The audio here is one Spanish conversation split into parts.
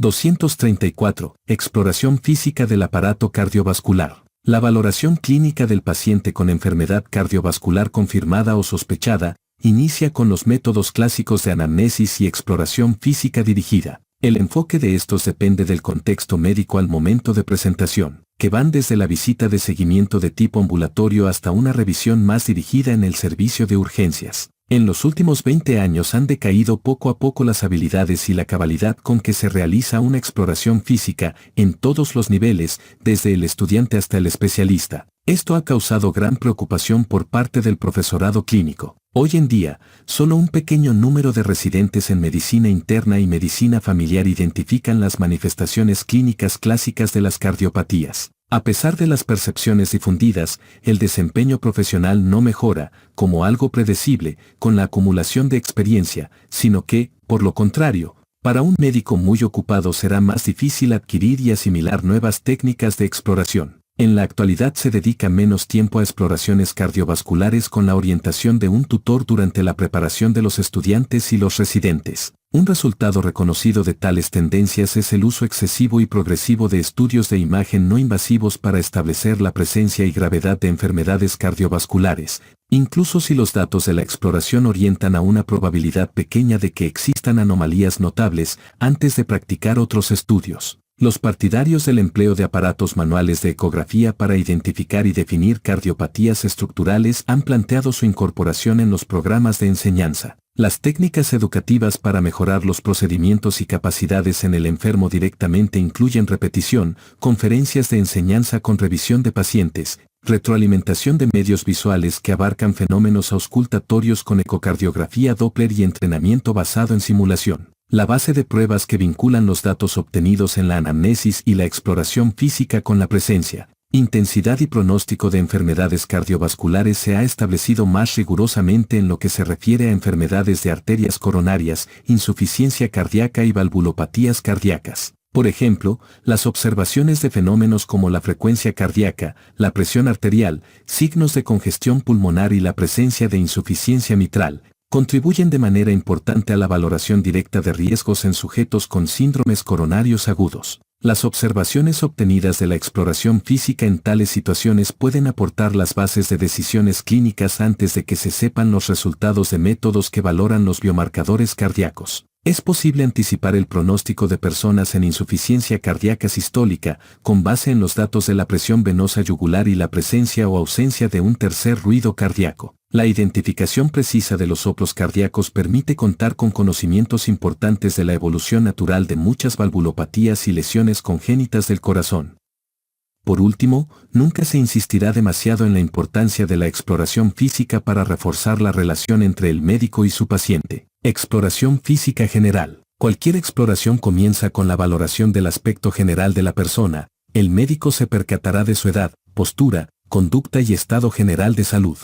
234. Exploración física del aparato cardiovascular. La valoración clínica del paciente con enfermedad cardiovascular confirmada o sospechada inicia con los métodos clásicos de anamnesis y exploración física dirigida. El enfoque de estos depende del contexto médico al momento de presentación, que van desde la visita de seguimiento de tipo ambulatorio hasta una revisión más dirigida en el servicio de urgencias. En los últimos 20 años han decaído poco a poco las habilidades y la cabalidad con que se realiza una exploración física en todos los niveles, desde el estudiante hasta el especialista. Esto ha causado gran preocupación por parte del profesorado clínico. Hoy en día, solo un pequeño número de residentes en medicina interna y medicina familiar identifican las manifestaciones clínicas clásicas de las cardiopatías. A pesar de las percepciones difundidas, el desempeño profesional no mejora, como algo predecible, con la acumulación de experiencia, sino que, por lo contrario, para un médico muy ocupado será más difícil adquirir y asimilar nuevas técnicas de exploración. En la actualidad se dedica menos tiempo a exploraciones cardiovasculares con la orientación de un tutor durante la preparación de los estudiantes y los residentes. Un resultado reconocido de tales tendencias es el uso excesivo y progresivo de estudios de imagen no invasivos para establecer la presencia y gravedad de enfermedades cardiovasculares, incluso si los datos de la exploración orientan a una probabilidad pequeña de que existan anomalías notables antes de practicar otros estudios. Los partidarios del empleo de aparatos manuales de ecografía para identificar y definir cardiopatías estructurales han planteado su incorporación en los programas de enseñanza. Las técnicas educativas para mejorar los procedimientos y capacidades en el enfermo directamente incluyen repetición, conferencias de enseñanza con revisión de pacientes, retroalimentación de medios visuales que abarcan fenómenos auscultatorios con ecocardiografía Doppler y entrenamiento basado en simulación. La base de pruebas que vinculan los datos obtenidos en la anamnesis y la exploración física con la presencia, intensidad y pronóstico de enfermedades cardiovasculares se ha establecido más rigurosamente en lo que se refiere a enfermedades de arterias coronarias, insuficiencia cardíaca y valvulopatías cardíacas. Por ejemplo, las observaciones de fenómenos como la frecuencia cardíaca, la presión arterial, signos de congestión pulmonar y la presencia de insuficiencia mitral, contribuyen de manera importante a la valoración directa de riesgos en sujetos con síndromes coronarios agudos. Las observaciones obtenidas de la exploración física en tales situaciones pueden aportar las bases de decisiones clínicas antes de que se sepan los resultados de métodos que valoran los biomarcadores cardíacos. Es posible anticipar el pronóstico de personas en insuficiencia cardíaca sistólica con base en los datos de la presión venosa yugular y la presencia o ausencia de un tercer ruido cardíaco. La identificación precisa de los soplos cardíacos permite contar con conocimientos importantes de la evolución natural de muchas valvulopatías y lesiones congénitas del corazón. Por último, nunca se insistirá demasiado en la importancia de la exploración física para reforzar la relación entre el médico y su paciente. Exploración física general. Cualquier exploración comienza con la valoración del aspecto general de la persona. El médico se percatará de su edad, postura, conducta y estado general de salud.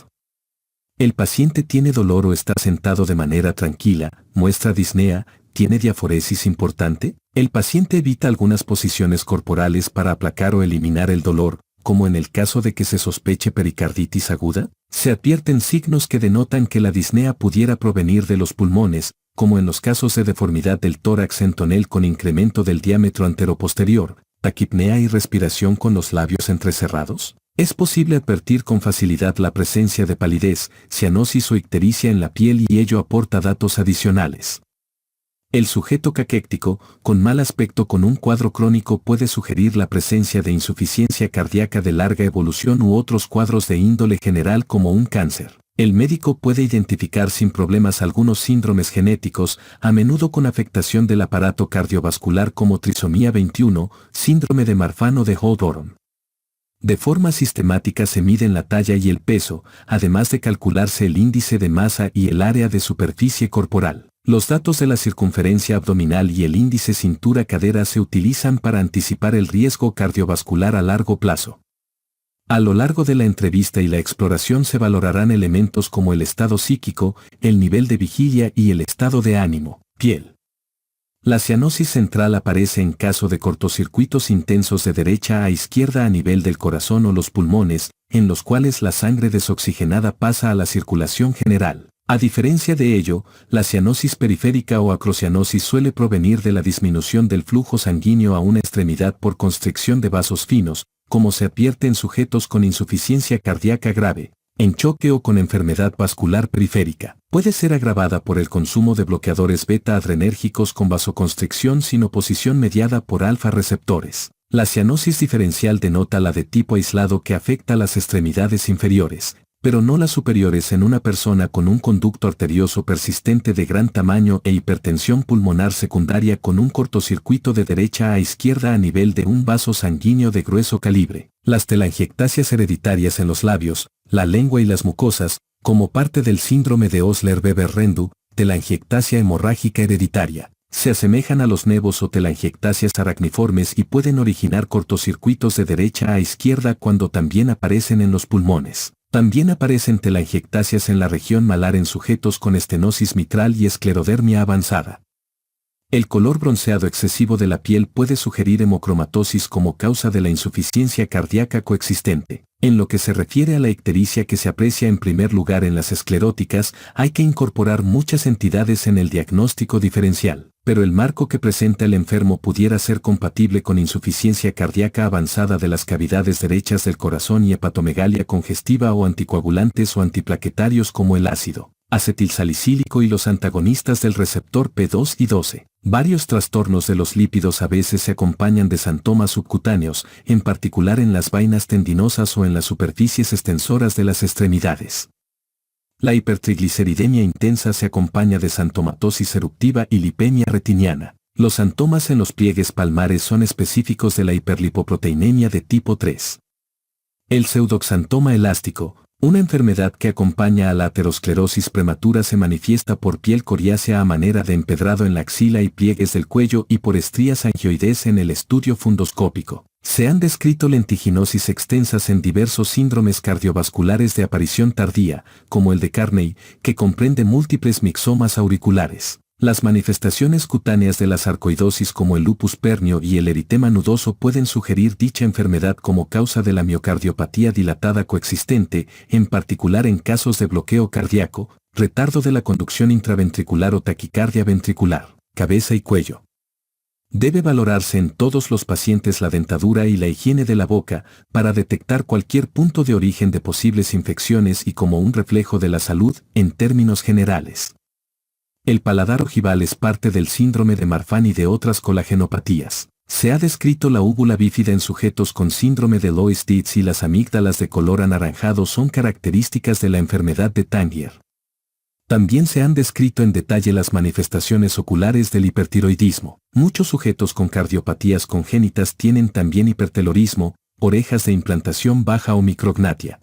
El paciente tiene dolor o está sentado de manera tranquila, muestra disnea, tiene diaforesis importante. El paciente evita algunas posiciones corporales para aplacar o eliminar el dolor, como en el caso de que se sospeche pericarditis aguda. Se advierten signos que denotan que la disnea pudiera provenir de los pulmones, como en los casos de deformidad del tórax en tonel con incremento del diámetro anteroposterior, taquipnea y respiración con los labios entrecerrados. Es posible advertir con facilidad la presencia de palidez, cianosis o ictericia en la piel y ello aporta datos adicionales. El sujeto caquéctico, con mal aspecto con un cuadro crónico puede sugerir la presencia de insuficiencia cardíaca de larga evolución u otros cuadros de índole general como un cáncer. El médico puede identificar sin problemas algunos síndromes genéticos, a menudo con afectación del aparato cardiovascular como trisomía 21, síndrome de Marfan o de Holt-Oram. De forma sistemática se miden la talla y el peso, además de calcularse el índice de masa y el área de superficie corporal. Los datos de la circunferencia abdominal y el índice cintura-cadera se utilizan para anticipar el riesgo cardiovascular a largo plazo. A lo largo de la entrevista y la exploración se valorarán elementos como el estado psíquico, el nivel de vigilia y el estado de ánimo. Piel. La cianosis central aparece en caso de cortocircuitos intensos de derecha a izquierda a nivel del corazón o los pulmones, en los cuales la sangre desoxigenada pasa a la circulación general. A diferencia de ello, la cianosis periférica o acrocianosis suele provenir de la disminución del flujo sanguíneo a una extremidad por constricción de vasos finos, como se advierte en sujetos con insuficiencia cardíaca grave, en choque o con enfermedad vascular periférica. Puede ser agravada por el consumo de bloqueadores beta-adrenérgicos con vasoconstricción sin oposición mediada por alfa receptores. La cianosis diferencial denota la de tipo aislado que afecta a las extremidades inferiores, pero no las superiores en una persona con un conducto arterioso persistente de gran tamaño e hipertensión pulmonar secundaria con un cortocircuito de derecha a izquierda a nivel de un vaso sanguíneo de grueso calibre. Las telangiectasias hereditarias en los labios, la lengua y las mucosas, como parte del síndrome de Osler-Weber-Rendu, telangiectasia hemorrágica hereditaria, se asemejan a los nevos o telangiectasias aracniformes y pueden originar cortocircuitos de derecha a izquierda cuando también aparecen en los pulmones. También aparecen telangiectasias en la región malar en sujetos con estenosis mitral y esclerodermia avanzada. El color bronceado excesivo de la piel puede sugerir hemocromatosis como causa de la insuficiencia cardíaca coexistente. En lo que se refiere a la ictericia que se aprecia en primer lugar en las escleróticas, hay que incorporar muchas entidades en el diagnóstico diferencial, pero el marco que presenta el enfermo pudiera ser compatible con insuficiencia cardíaca avanzada de las cavidades derechas del corazón y hepatomegalia congestiva o anticoagulantes o antiplaquetarios como el ácido acetilsalicílico y los antagonistas del receptor P2 y 12. Varios trastornos de los lípidos a veces se acompañan de santomas subcutáneos, en particular en las vainas tendinosas o en las superficies extensoras de las extremidades. La hipertrigliceridemia intensa se acompaña de santomatosis eruptiva y lipemia retiniana. Los santomas en los pliegues palmares son específicos de la hiperlipoproteinemia de tipo 3. El pseudoxantoma elástico, una enfermedad que acompaña a la aterosclerosis prematura, se manifiesta por piel coriácea a manera de empedrado en la axila y pliegues del cuello y por estrías angioides en el estudio fundoscópico. Se han descrito lentiginosis extensas en diversos síndromes cardiovasculares de aparición tardía, como el de Carney, que comprende múltiples mixomas auriculares. Las manifestaciones cutáneas de la sarcoidosis como el lupus pernio y el eritema nudoso pueden sugerir dicha enfermedad como causa de la miocardiopatía dilatada coexistente, en particular en casos de bloqueo cardíaco, retardo de la conducción intraventricular o taquicardia ventricular, cabeza y cuello. Debe valorarse en todos los pacientes la dentadura y la higiene de la boca para detectar cualquier punto de origen de posibles infecciones y como un reflejo de la salud en términos generales. El paladar ojival es parte del síndrome de Marfan y de otras colagenopatías. Se ha descrito la úvula bífida en sujetos con síndrome de Loeys-Dietz y las amígdalas de color anaranjado son características de la enfermedad de Tangier. También se han descrito en detalle las manifestaciones oculares del hipertiroidismo. Muchos sujetos con cardiopatías congénitas tienen también hipertelorismo, orejas de implantación baja o micrognatia.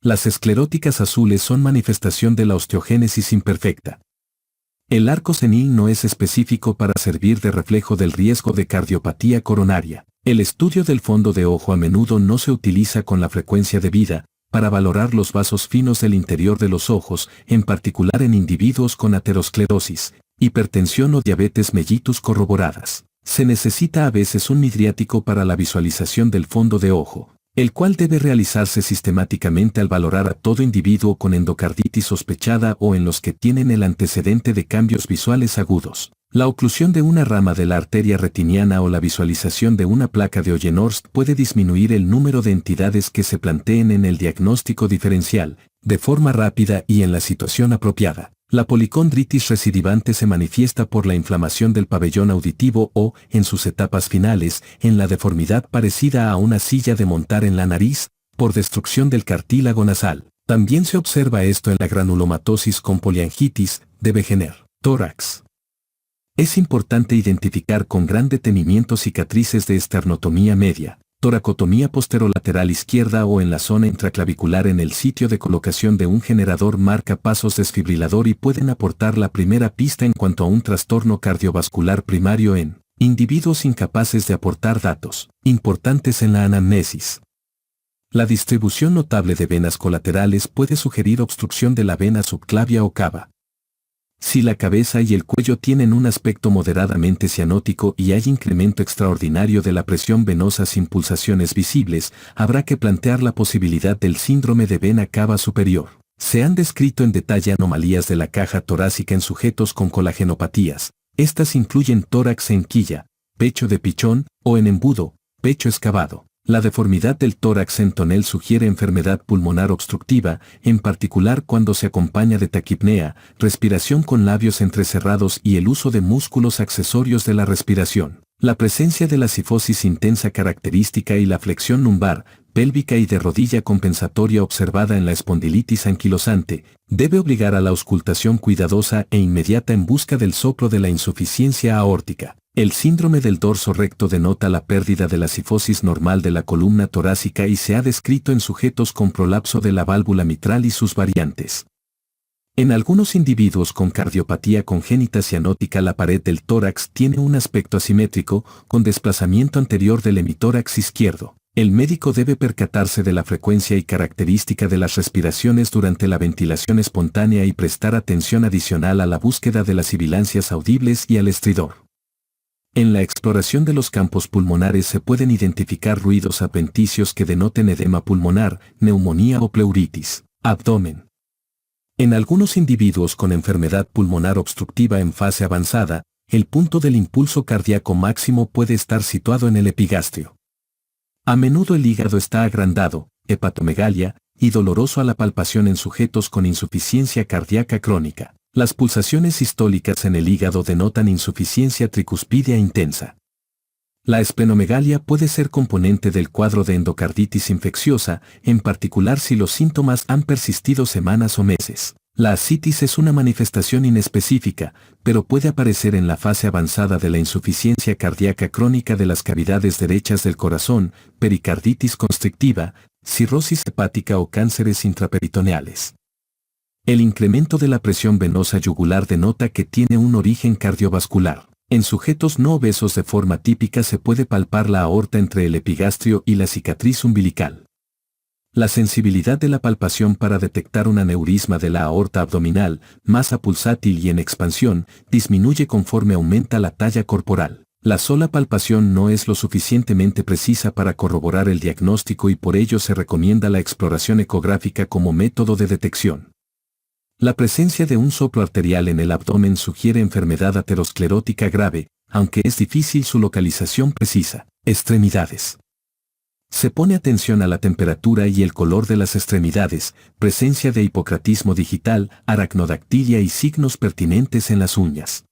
Las escleróticas azules son manifestación de la osteogénesis imperfecta. El arco senil no es específico para servir de reflejo del riesgo de cardiopatía coronaria. El estudio del fondo de ojo a menudo no se utiliza con la frecuencia debida para valorar los vasos finos del interior de los ojos, en particular en individuos con aterosclerosis, hipertensión o diabetes mellitus corroboradas. Se necesita a veces un midriático para la visualización del fondo de ojo, el cual debe realizarse sistemáticamente al valorar a todo individuo con endocarditis sospechada o en los que tienen el antecedente de cambios visuales agudos. La oclusión de una rama de la arteria retiniana o la visualización de una placa de Ojenhorst puede disminuir el número de entidades que se planteen en el diagnóstico diferencial, de forma rápida y en la situación apropiada. La policondritis recidivante se manifiesta por la inflamación del pabellón auditivo o, en sus etapas finales, en la deformidad parecida a una silla de montar en la nariz, por destrucción del cartílago nasal. También se observa esto en la granulomatosis con poliangitis de Wegener. Tórax. Es importante identificar con gran detenimiento cicatrices de esternotomía media, toracotomía posterolateral izquierda o en la zona intraclavicular en el sitio de colocación de un generador marcapasos desfibrilador y pueden aportar la primera pista en cuanto a un trastorno cardiovascular primario en individuos incapaces de aportar datos importantes en la anamnesis. La distribución notable de venas colaterales puede sugerir obstrucción de la vena subclavia o cava. Si la cabeza y el cuello tienen un aspecto moderadamente cianótico y hay incremento extraordinario de la presión venosa sin pulsaciones visibles, habrá que plantear la posibilidad del síndrome de vena cava superior. Se han descrito en detalle anomalías de la caja torácica en sujetos con colagenopatías. Estas incluyen tórax en quilla, pecho de pichón o en embudo, pecho excavado. La deformidad del tórax en tonel sugiere enfermedad pulmonar obstructiva, en particular cuando se acompaña de taquipnea, respiración con labios entrecerrados y el uso de músculos accesorios de la respiración. La presencia de la cifosis intensa característica y la flexión lumbar, pélvica y de rodilla compensatoria observada en la espondilitis anquilosante, debe obligar a la auscultación cuidadosa e inmediata en busca del soplo de la insuficiencia aórtica. El síndrome del dorso recto denota la pérdida de la cifosis normal de la columna torácica y se ha descrito en sujetos con prolapso de la válvula mitral y sus variantes. En algunos individuos con cardiopatía congénita cianótica la pared del tórax tiene un aspecto asimétrico, con desplazamiento anterior del hemitórax izquierdo. El médico debe percatarse de la frecuencia y característica de las respiraciones durante la ventilación espontánea y prestar atención adicional a la búsqueda de las sibilancias audibles y al estridor. En la exploración de los campos pulmonares se pueden identificar ruidos adventicios que denoten edema pulmonar, neumonía o pleuritis. Abdomen. En algunos individuos con enfermedad pulmonar obstructiva en fase avanzada, el punto del impulso cardíaco máximo puede estar situado en el epigastrio. A menudo el hígado está agrandado, hepatomegalia, y doloroso a la palpación en sujetos con insuficiencia cardíaca crónica. Las pulsaciones sistólicas en el hígado denotan insuficiencia tricuspidea intensa. La esplenomegalia puede ser componente del cuadro de endocarditis infecciosa, en particular si los síntomas han persistido semanas o meses. La ascitis es una manifestación inespecífica, pero puede aparecer en la fase avanzada de la insuficiencia cardíaca crónica de las cavidades derechas del corazón, pericarditis constrictiva, cirrosis hepática o cánceres intraperitoneales. El incremento de la presión venosa yugular denota que tiene un origen cardiovascular. En sujetos no obesos de forma típica se puede palpar la aorta entre el epigastrio y la cicatriz umbilical. La sensibilidad de la palpación para detectar un aneurisma de la aorta abdominal, masa pulsátil y en expansión, disminuye conforme aumenta la talla corporal. La sola palpación no es lo suficientemente precisa para corroborar el diagnóstico y por ello se recomienda la exploración ecográfica como método de detección. La presencia de un soplo arterial en el abdomen sugiere enfermedad aterosclerótica grave, aunque es difícil su localización precisa. Extremidades. Se pone atención a la temperatura y el color de las extremidades, presencia de hipocratismo digital, aracnodactilia y signos pertinentes en las uñas.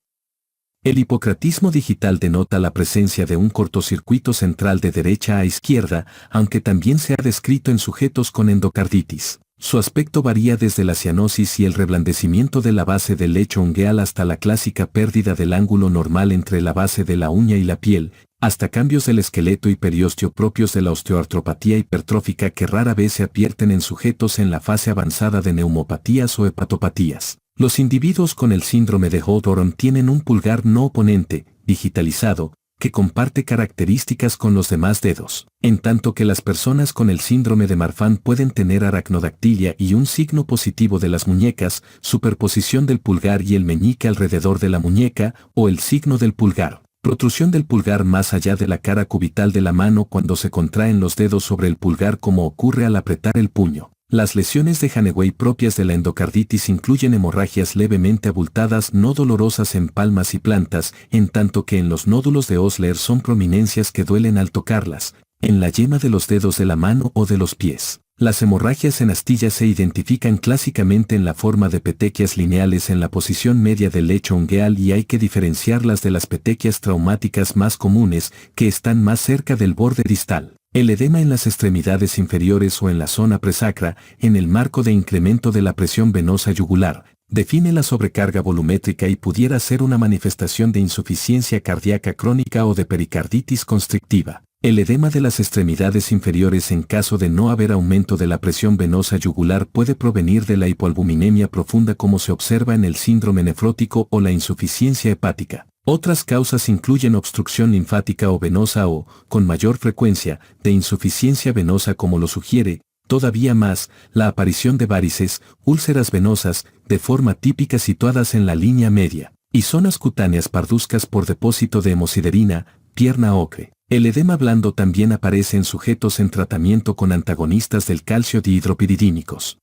El hipocratismo digital denota la presencia de un cortocircuito central de derecha a izquierda, aunque también se ha descrito en sujetos con endocarditis. Su aspecto varía desde la cianosis y el reblandecimiento de la base del lecho ungueal hasta la clásica pérdida del ángulo normal entre la base de la uña y la piel, hasta cambios del esqueleto y periósteo propios de la osteoartropatía hipertrófica que rara vez se advierten en sujetos en la fase avanzada de neumopatías o hepatopatías. Los individuos con el síndrome de Holt-Oram tienen un pulgar no oponente, digitalizado, que comparte características con los demás dedos, en tanto que las personas con el síndrome de Marfan pueden tener aracnodactilia y un signo positivo de las muñecas, superposición del pulgar y el meñique alrededor de la muñeca, o el signo del pulgar, protrusión del pulgar más allá de la cara cubital de la mano cuando se contraen los dedos sobre el pulgar como ocurre al apretar el puño. Las lesiones de Haneway propias de la endocarditis incluyen hemorragias levemente abultadas no dolorosas en palmas y plantas, en tanto que en los nódulos de Osler son prominencias que duelen al tocarlas, en la yema de los dedos de la mano o de los pies. Las hemorragias en astillas se identifican clásicamente en la forma de petequias lineales en la posición media del lecho ungueal y hay que diferenciarlas de las petequias traumáticas más comunes, que están más cerca del borde distal. El edema en las extremidades inferiores o en la zona presacra, en el marco de incremento de la presión venosa yugular, define la sobrecarga volumétrica y pudiera ser una manifestación de insuficiencia cardíaca crónica o de pericarditis constrictiva. El edema de las extremidades inferiores en caso de no haber aumento de la presión venosa yugular puede provenir de la hipoalbuminemia profunda como se observa en el síndrome nefrótico o la insuficiencia hepática. Otras causas incluyen obstrucción linfática o venosa o, con mayor frecuencia, de insuficiencia venosa como lo sugiere, todavía más, la aparición de varices, úlceras venosas, de forma típica situadas en la línea media, y zonas cutáneas parduzcas por depósito de hemosiderina, pierna ocre. El edema blando también aparece en sujetos en tratamiento con antagonistas del calcio dihidropiridínicos.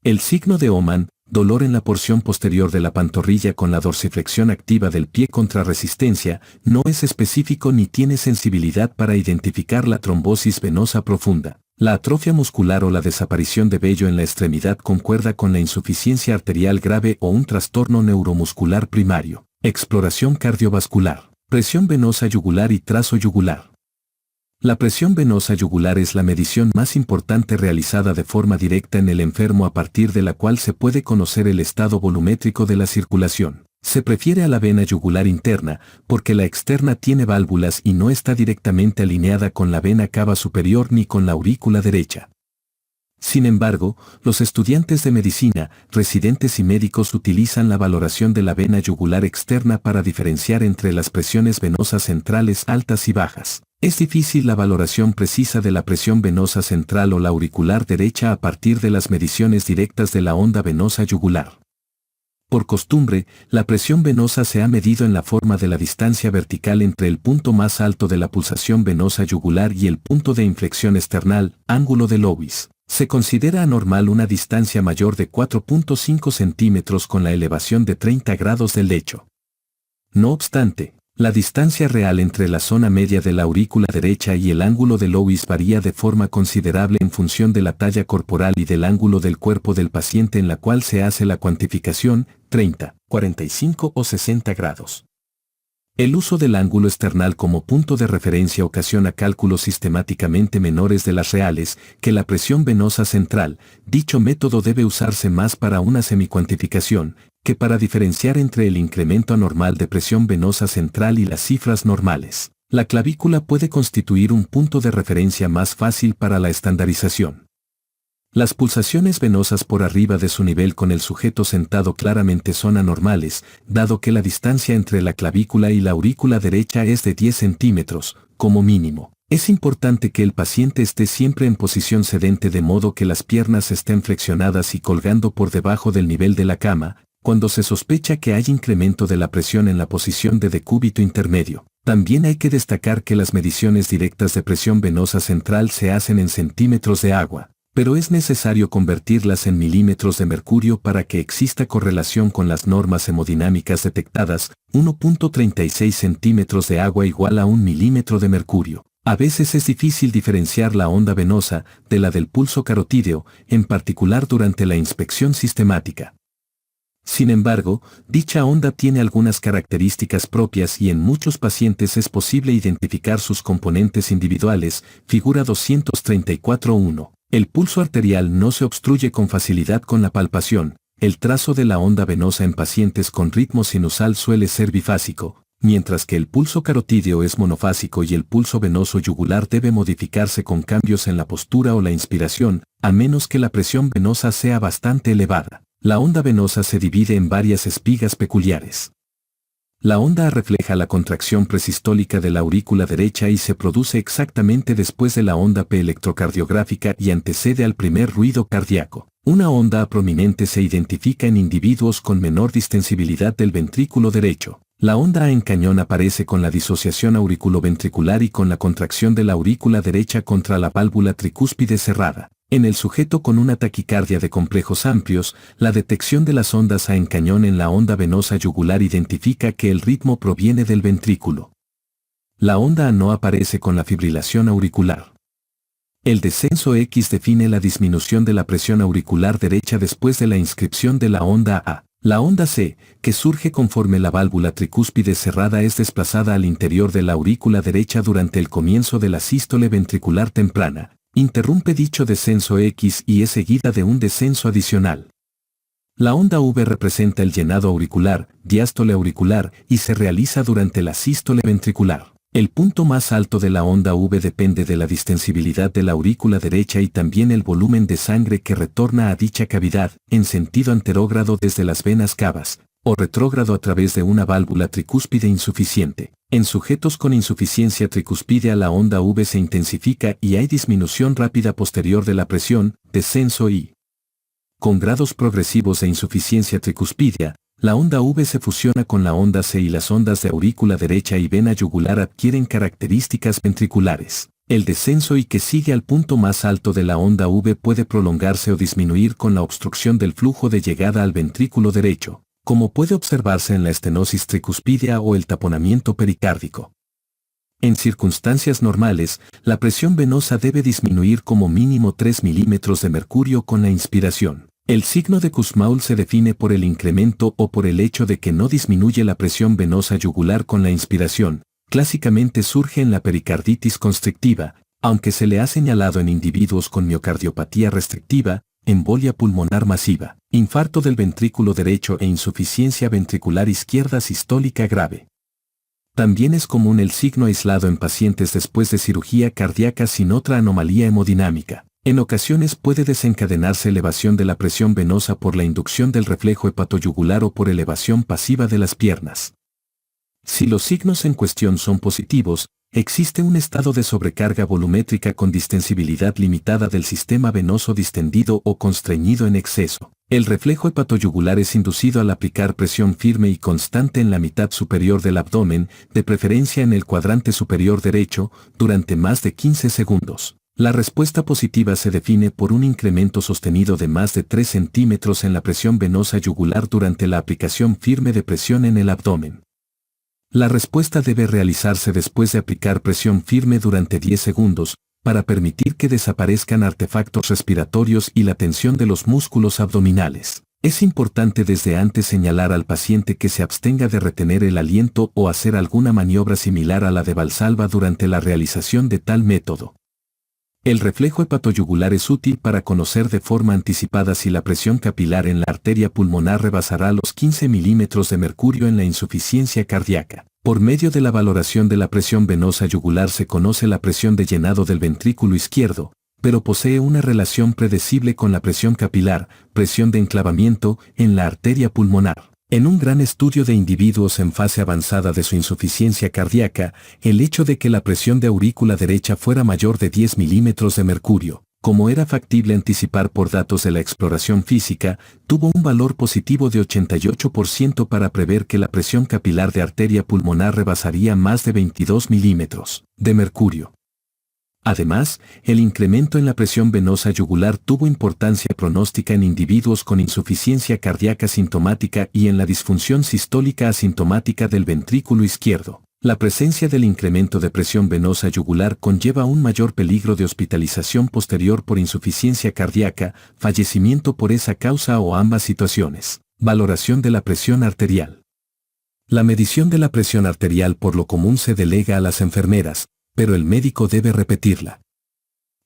El signo de Oman, dolor en la porción posterior de la pantorrilla con la dorsiflexión activa del pie contra resistencia, no es específico ni tiene sensibilidad para identificar la trombosis venosa profunda. La atrofia muscular o la desaparición de vello en la extremidad concuerda con la insuficiencia arterial grave o un trastorno neuromuscular primario. Exploración cardiovascular. Presión venosa yugular y trazo yugular. La presión venosa yugular es la medición más importante realizada de forma directa en el enfermo a partir de la cual se puede conocer el estado volumétrico de la circulación. Se prefiere a la vena yugular interna porque la externa tiene válvulas y no está directamente alineada con la vena cava superior ni con la aurícula derecha. Sin embargo, los estudiantes de medicina, residentes y médicos utilizan la valoración de la vena yugular externa para diferenciar entre las presiones venosas centrales altas y bajas. Es difícil la valoración precisa de la presión venosa central o la auricular derecha a partir de las mediciones directas de la onda venosa yugular. Por costumbre, la presión venosa se ha medido en la forma de la distancia vertical entre el punto más alto de la pulsación venosa yugular y el punto de inflexión external, ángulo de Lewis. Se considera anormal una distancia mayor de 4.5 centímetros con la elevación de 30 grados del lecho. No obstante, la distancia real entre la zona media de la aurícula derecha y el ángulo de Lewis varía de forma considerable en función de la talla corporal y del ángulo del cuerpo del paciente en la cual se hace la cuantificación, 30, 45 o 60 grados. El uso del ángulo external como punto de referencia ocasiona cálculos sistemáticamente menores de las reales que la presión venosa central. Dicho método debe usarse más para una semicuantificación que para diferenciar entre el incremento anormal de presión venosa central y las cifras normales. La clavícula puede constituir un punto de referencia más fácil para la estandarización. Las pulsaciones venosas por arriba de su nivel con el sujeto sentado claramente son anormales, dado que la distancia entre la clavícula y la aurícula derecha es de 10 centímetros, como mínimo. Es importante que el paciente esté siempre en posición sedente de modo que las piernas estén flexionadas y colgando por debajo del nivel de la cama, cuando se sospecha que hay incremento de la presión en la posición de decúbito intermedio. También hay que destacar que las mediciones directas de presión venosa central se hacen en centímetros de agua, pero es necesario convertirlas en milímetros de mercurio para que exista correlación con las normas hemodinámicas detectadas. 1.36 centímetros de agua igual a 1 milímetro de mercurio. A veces es difícil diferenciar la onda venosa de la del pulso carotídeo, en particular durante la inspección sistemática. Sin embargo, dicha onda tiene algunas características propias y en muchos pacientes es posible identificar sus componentes individuales. Figura 234.1. El pulso arterial no se obstruye con facilidad con la palpación. El trazo de la onda venosa en pacientes con ritmo sinusal suele ser bifásico, mientras que el pulso carotídeo es monofásico y el pulso venoso yugular debe modificarse con cambios en la postura o la inspiración, a menos que la presión venosa sea bastante elevada. La onda venosa se divide en varias espigas peculiares. La onda A refleja la contracción presistólica de la aurícula derecha y se produce exactamente después de la onda P electrocardiográfica y antecede al primer ruido cardíaco. Una onda A prominente se identifica en individuos con menor distensibilidad del ventrículo derecho. La onda A en cañón aparece con la disociación auriculoventricular y con la contracción de la aurícula derecha contra la válvula tricúspide cerrada. En el sujeto con una taquicardia de complejos amplios, la detección de las ondas A en cañón en la onda venosa yugular identifica que el ritmo proviene del ventrículo. La onda A no aparece con la fibrilación auricular. El descenso X define la disminución de la presión auricular derecha después de la inscripción de la onda A. La onda C, que surge conforme la válvula tricúspide cerrada es desplazada al interior de la aurícula derecha durante el comienzo de la sístole ventricular temprana. Interrumpe dicho descenso X y es seguida de un descenso adicional. La onda V representa el llenado auricular, diástole auricular, y se realiza durante la sístole ventricular. El punto más alto de la onda V depende de la distensibilidad de la aurícula derecha y también el volumen de sangre que retorna a dicha cavidad, en sentido anterógrado desde las venas cavas, o retrógrado a través de una válvula tricúspide insuficiente. En sujetos con insuficiencia tricúspidea la onda V se intensifica y hay disminución rápida posterior de la presión, descenso y con grados progresivos de insuficiencia tricúspidea, la onda V se fusiona con la onda C y las ondas de aurícula derecha y vena yugular adquieren características ventriculares. El descenso y que sigue al punto más alto de la onda V puede prolongarse o disminuir con la obstrucción del flujo de llegada al ventrículo derecho, como puede observarse en la estenosis tricuspidea o el taponamiento pericárdico. En circunstancias normales, la presión venosa debe disminuir como mínimo 3 milímetros de mercurio con la inspiración. El signo de Kussmaul se define por el incremento o por el hecho de que no disminuye la presión venosa yugular con la inspiración. Clásicamente surge en la pericarditis constrictiva, aunque se le ha señalado en individuos con miocardiopatía restrictiva, embolia pulmonar masiva, infarto del ventrículo derecho e insuficiencia ventricular izquierda sistólica grave. También es común el signo aislado en pacientes después de cirugía cardíaca sin otra anomalía hemodinámica. En ocasiones puede desencadenarse elevación de la presión venosa por la inducción del reflejo hepatoyugular o por elevación pasiva de las piernas. Si los signos en cuestión son positivos, existe un estado de sobrecarga volumétrica con distensibilidad limitada del sistema venoso distendido o constreñido en exceso. El reflejo hepatoyugular es inducido al aplicar presión firme y constante en la mitad superior del abdomen, de preferencia en el cuadrante superior derecho, durante más de 15 segundos. La respuesta positiva se define por un incremento sostenido de más de 3 centímetros en la presión venosa yugular durante la aplicación firme de presión en el abdomen. La respuesta debe realizarse después de aplicar presión firme durante 10 segundos, para permitir que desaparezcan artefactos respiratorios y la tensión de los músculos abdominales. Es importante desde antes señalar al paciente que se abstenga de retener el aliento o hacer alguna maniobra similar a la de Valsalva durante la realización de tal método. El reflejo hepatoyugular es útil para conocer de forma anticipada si la presión capilar en la arteria pulmonar rebasará los 15 milímetros de mercurio en la insuficiencia cardíaca. Por medio de la valoración de la presión venosa yugular se conoce la presión de llenado del ventrículo izquierdo, pero posee una relación predecible con la presión capilar, presión de enclavamiento, en la arteria pulmonar. En un gran estudio de individuos en fase avanzada de su insuficiencia cardíaca, el hecho de que la presión de aurícula derecha fuera mayor de 10 milímetros de mercurio, como era factible anticipar por datos de la exploración física, tuvo un valor positivo de 88% para prever que la presión capilar de arteria pulmonar rebasaría más de 22 milímetros de mercurio. Además, el incremento en la presión venosa yugular tuvo importancia pronóstica en individuos con insuficiencia cardíaca sintomática y en la disfunción sistólica asintomática del ventrículo izquierdo. La presencia del incremento de presión venosa yugular conlleva un mayor peligro de hospitalización posterior por insuficiencia cardíaca, fallecimiento por esa causa o ambas situaciones. Valoración de la presión arterial. La medición de la presión arterial por lo común se delega a las enfermeras, pero el médico debe repetirla.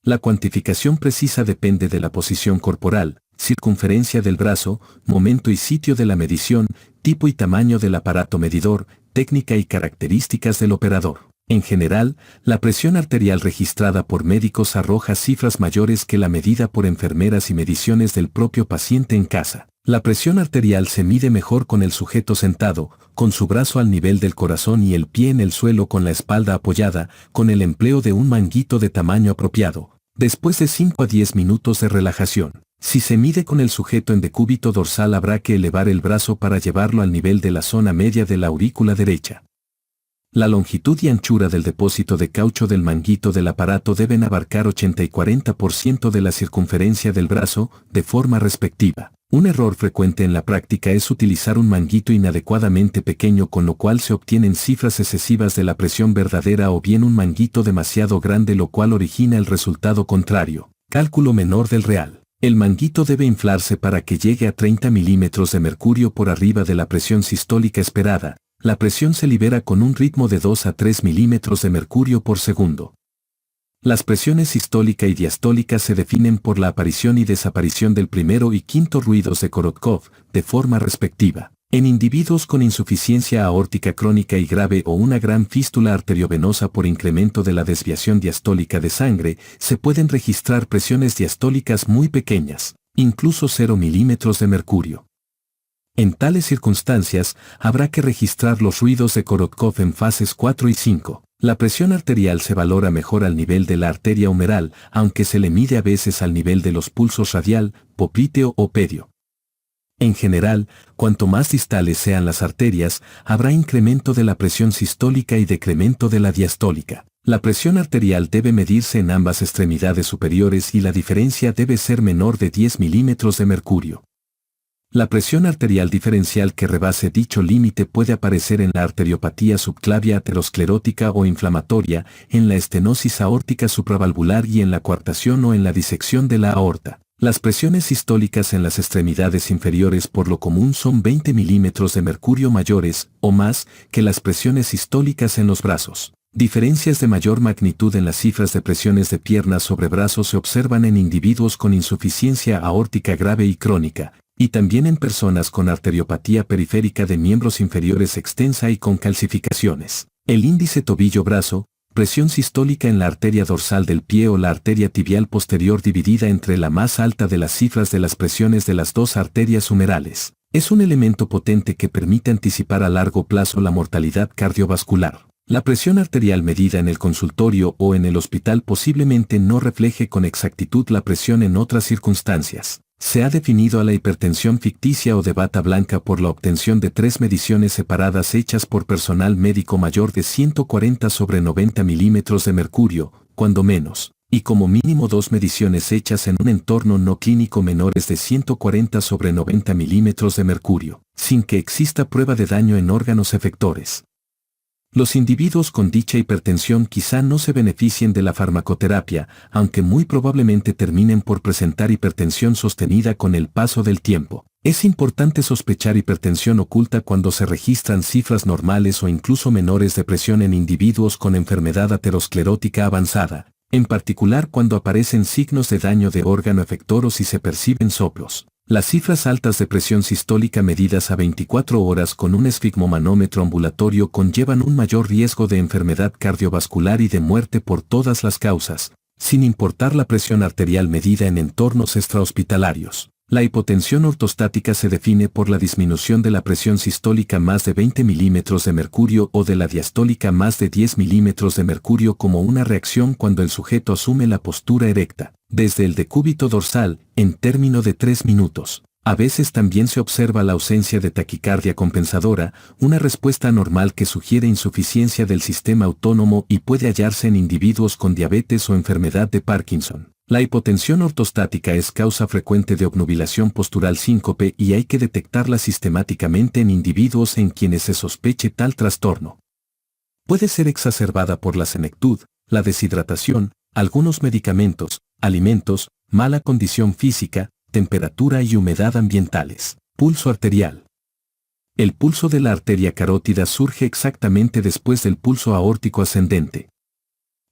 La cuantificación precisa depende de la posición corporal, circunferencia del brazo, momento y sitio de la medición, tipo y tamaño del aparato medidor, técnica y características del operador. En general, la presión arterial registrada por médicos arroja cifras mayores que la medida por enfermeras y mediciones del propio paciente en casa. La presión arterial se mide mejor con el sujeto sentado, con su brazo al nivel del corazón y el pie en el suelo con la espalda apoyada, con el empleo de un manguito de tamaño apropiado, después de 5 a 10 minutos de relajación. Si se mide con el sujeto en decúbito dorsal habrá que elevar el brazo para llevarlo al nivel de la zona media de la aurícula derecha. La longitud y anchura del depósito de caucho del manguito del aparato deben abarcar 80 y 40% de la circunferencia del brazo, de forma respectiva. Un error frecuente en la práctica es utilizar un manguito inadecuadamente pequeño, con lo cual se obtienen cifras excesivas de la presión verdadera, o bien un manguito demasiado grande, lo cual origina el resultado contrario, cálculo menor del real. El manguito debe inflarse para que llegue a 30 milímetros de mercurio por arriba de la presión sistólica esperada. La presión se libera con un ritmo de 2 a 3 milímetros de mercurio por segundo. Las presiones sistólica y diastólica se definen por la aparición y desaparición del primero y quinto ruidos de Korotkov, de forma respectiva. En individuos con insuficiencia aórtica crónica y grave o una gran fístula arteriovenosa por incremento de la desviación diastólica de sangre, se pueden registrar presiones diastólicas muy pequeñas, incluso 0 milímetros de mercurio. En tales circunstancias, habrá que registrar los ruidos de Korotkov en fases 4 y 5. La presión arterial se valora mejor al nivel de la arteria humeral, aunque se le mide a veces al nivel de los pulsos radial, popliteo o pedio. En general, cuanto más distales sean las arterias, habrá incremento de la presión sistólica y decremento de la diastólica. La presión arterial debe medirse en ambas extremidades superiores y la diferencia debe ser menor de 10 milímetros de mercurio. La presión arterial diferencial que rebase dicho límite puede aparecer en la arteriopatía subclavia aterosclerótica o inflamatoria, en la estenosis aórtica supravalvular y en la coartación o en la disección de la aorta. Las presiones sistólicas en las extremidades inferiores por lo común son 20 milímetros de mercurio mayores o más que las presiones sistólicas en los brazos. Diferencias de mayor magnitud en las cifras de presiones de piernas sobre brazos se observan en individuos con insuficiencia aórtica grave y crónica, y también en personas con arteriopatía periférica de miembros inferiores extensa y con calcificaciones. El índice tobillo-brazo, presión sistólica en la arteria dorsal del pie o la arteria tibial posterior dividida entre la más alta de las cifras de las presiones de las dos arterias humerales. Es un elemento potente que permite anticipar a largo plazo la mortalidad cardiovascular. La presión arterial medida en el consultorio o en el hospital posiblemente no refleje con exactitud la presión en otras circunstancias. Se ha definido a la hipertensión ficticia o de bata blanca por la obtención de 3 mediciones separadas hechas por personal médico mayor de 140/90 milímetros de mercurio, cuando menos, y como mínimo 2 mediciones hechas en un entorno no clínico menores de 140/90 milímetros de mercurio, sin que exista prueba de daño en órganos efectores. Los individuos con dicha hipertensión quizá no se beneficien de la farmacoterapia, aunque muy probablemente terminen por presentar hipertensión sostenida con el paso del tiempo. Es importante sospechar hipertensión oculta cuando se registran cifras normales o incluso menores de presión en individuos con enfermedad aterosclerótica avanzada, en particular cuando aparecen signos de daño de órgano efector o si se perciben soplos. Las cifras altas de presión sistólica medidas a 24 horas con un esfigmomanómetro ambulatorio conllevan un mayor riesgo de enfermedad cardiovascular y de muerte por todas las causas, sin importar la presión arterial medida en entornos extrahospitalarios. La hipotensión ortostática se define por la disminución de la presión sistólica más de 20 milímetros de mercurio o de la diastólica más de 10 milímetros de mercurio como una reacción cuando el sujeto asume la postura erecta, desde el decúbito dorsal, en término de 3 minutos. A veces también se observa la ausencia de taquicardia compensadora, una respuesta anormal que sugiere insuficiencia del sistema autónomo y puede hallarse en individuos con diabetes o enfermedad de Parkinson. La hipotensión ortostática es causa frecuente de obnubilación postural síncope y hay que detectarla sistemáticamente en individuos en quienes se sospeche tal trastorno. Puede ser exacerbada por la senectud, la deshidratación, algunos medicamentos, alimentos, mala condición física, temperatura y humedad ambientales. Pulso arterial. El pulso de la arteria carótida surge exactamente después del pulso aórtico ascendente.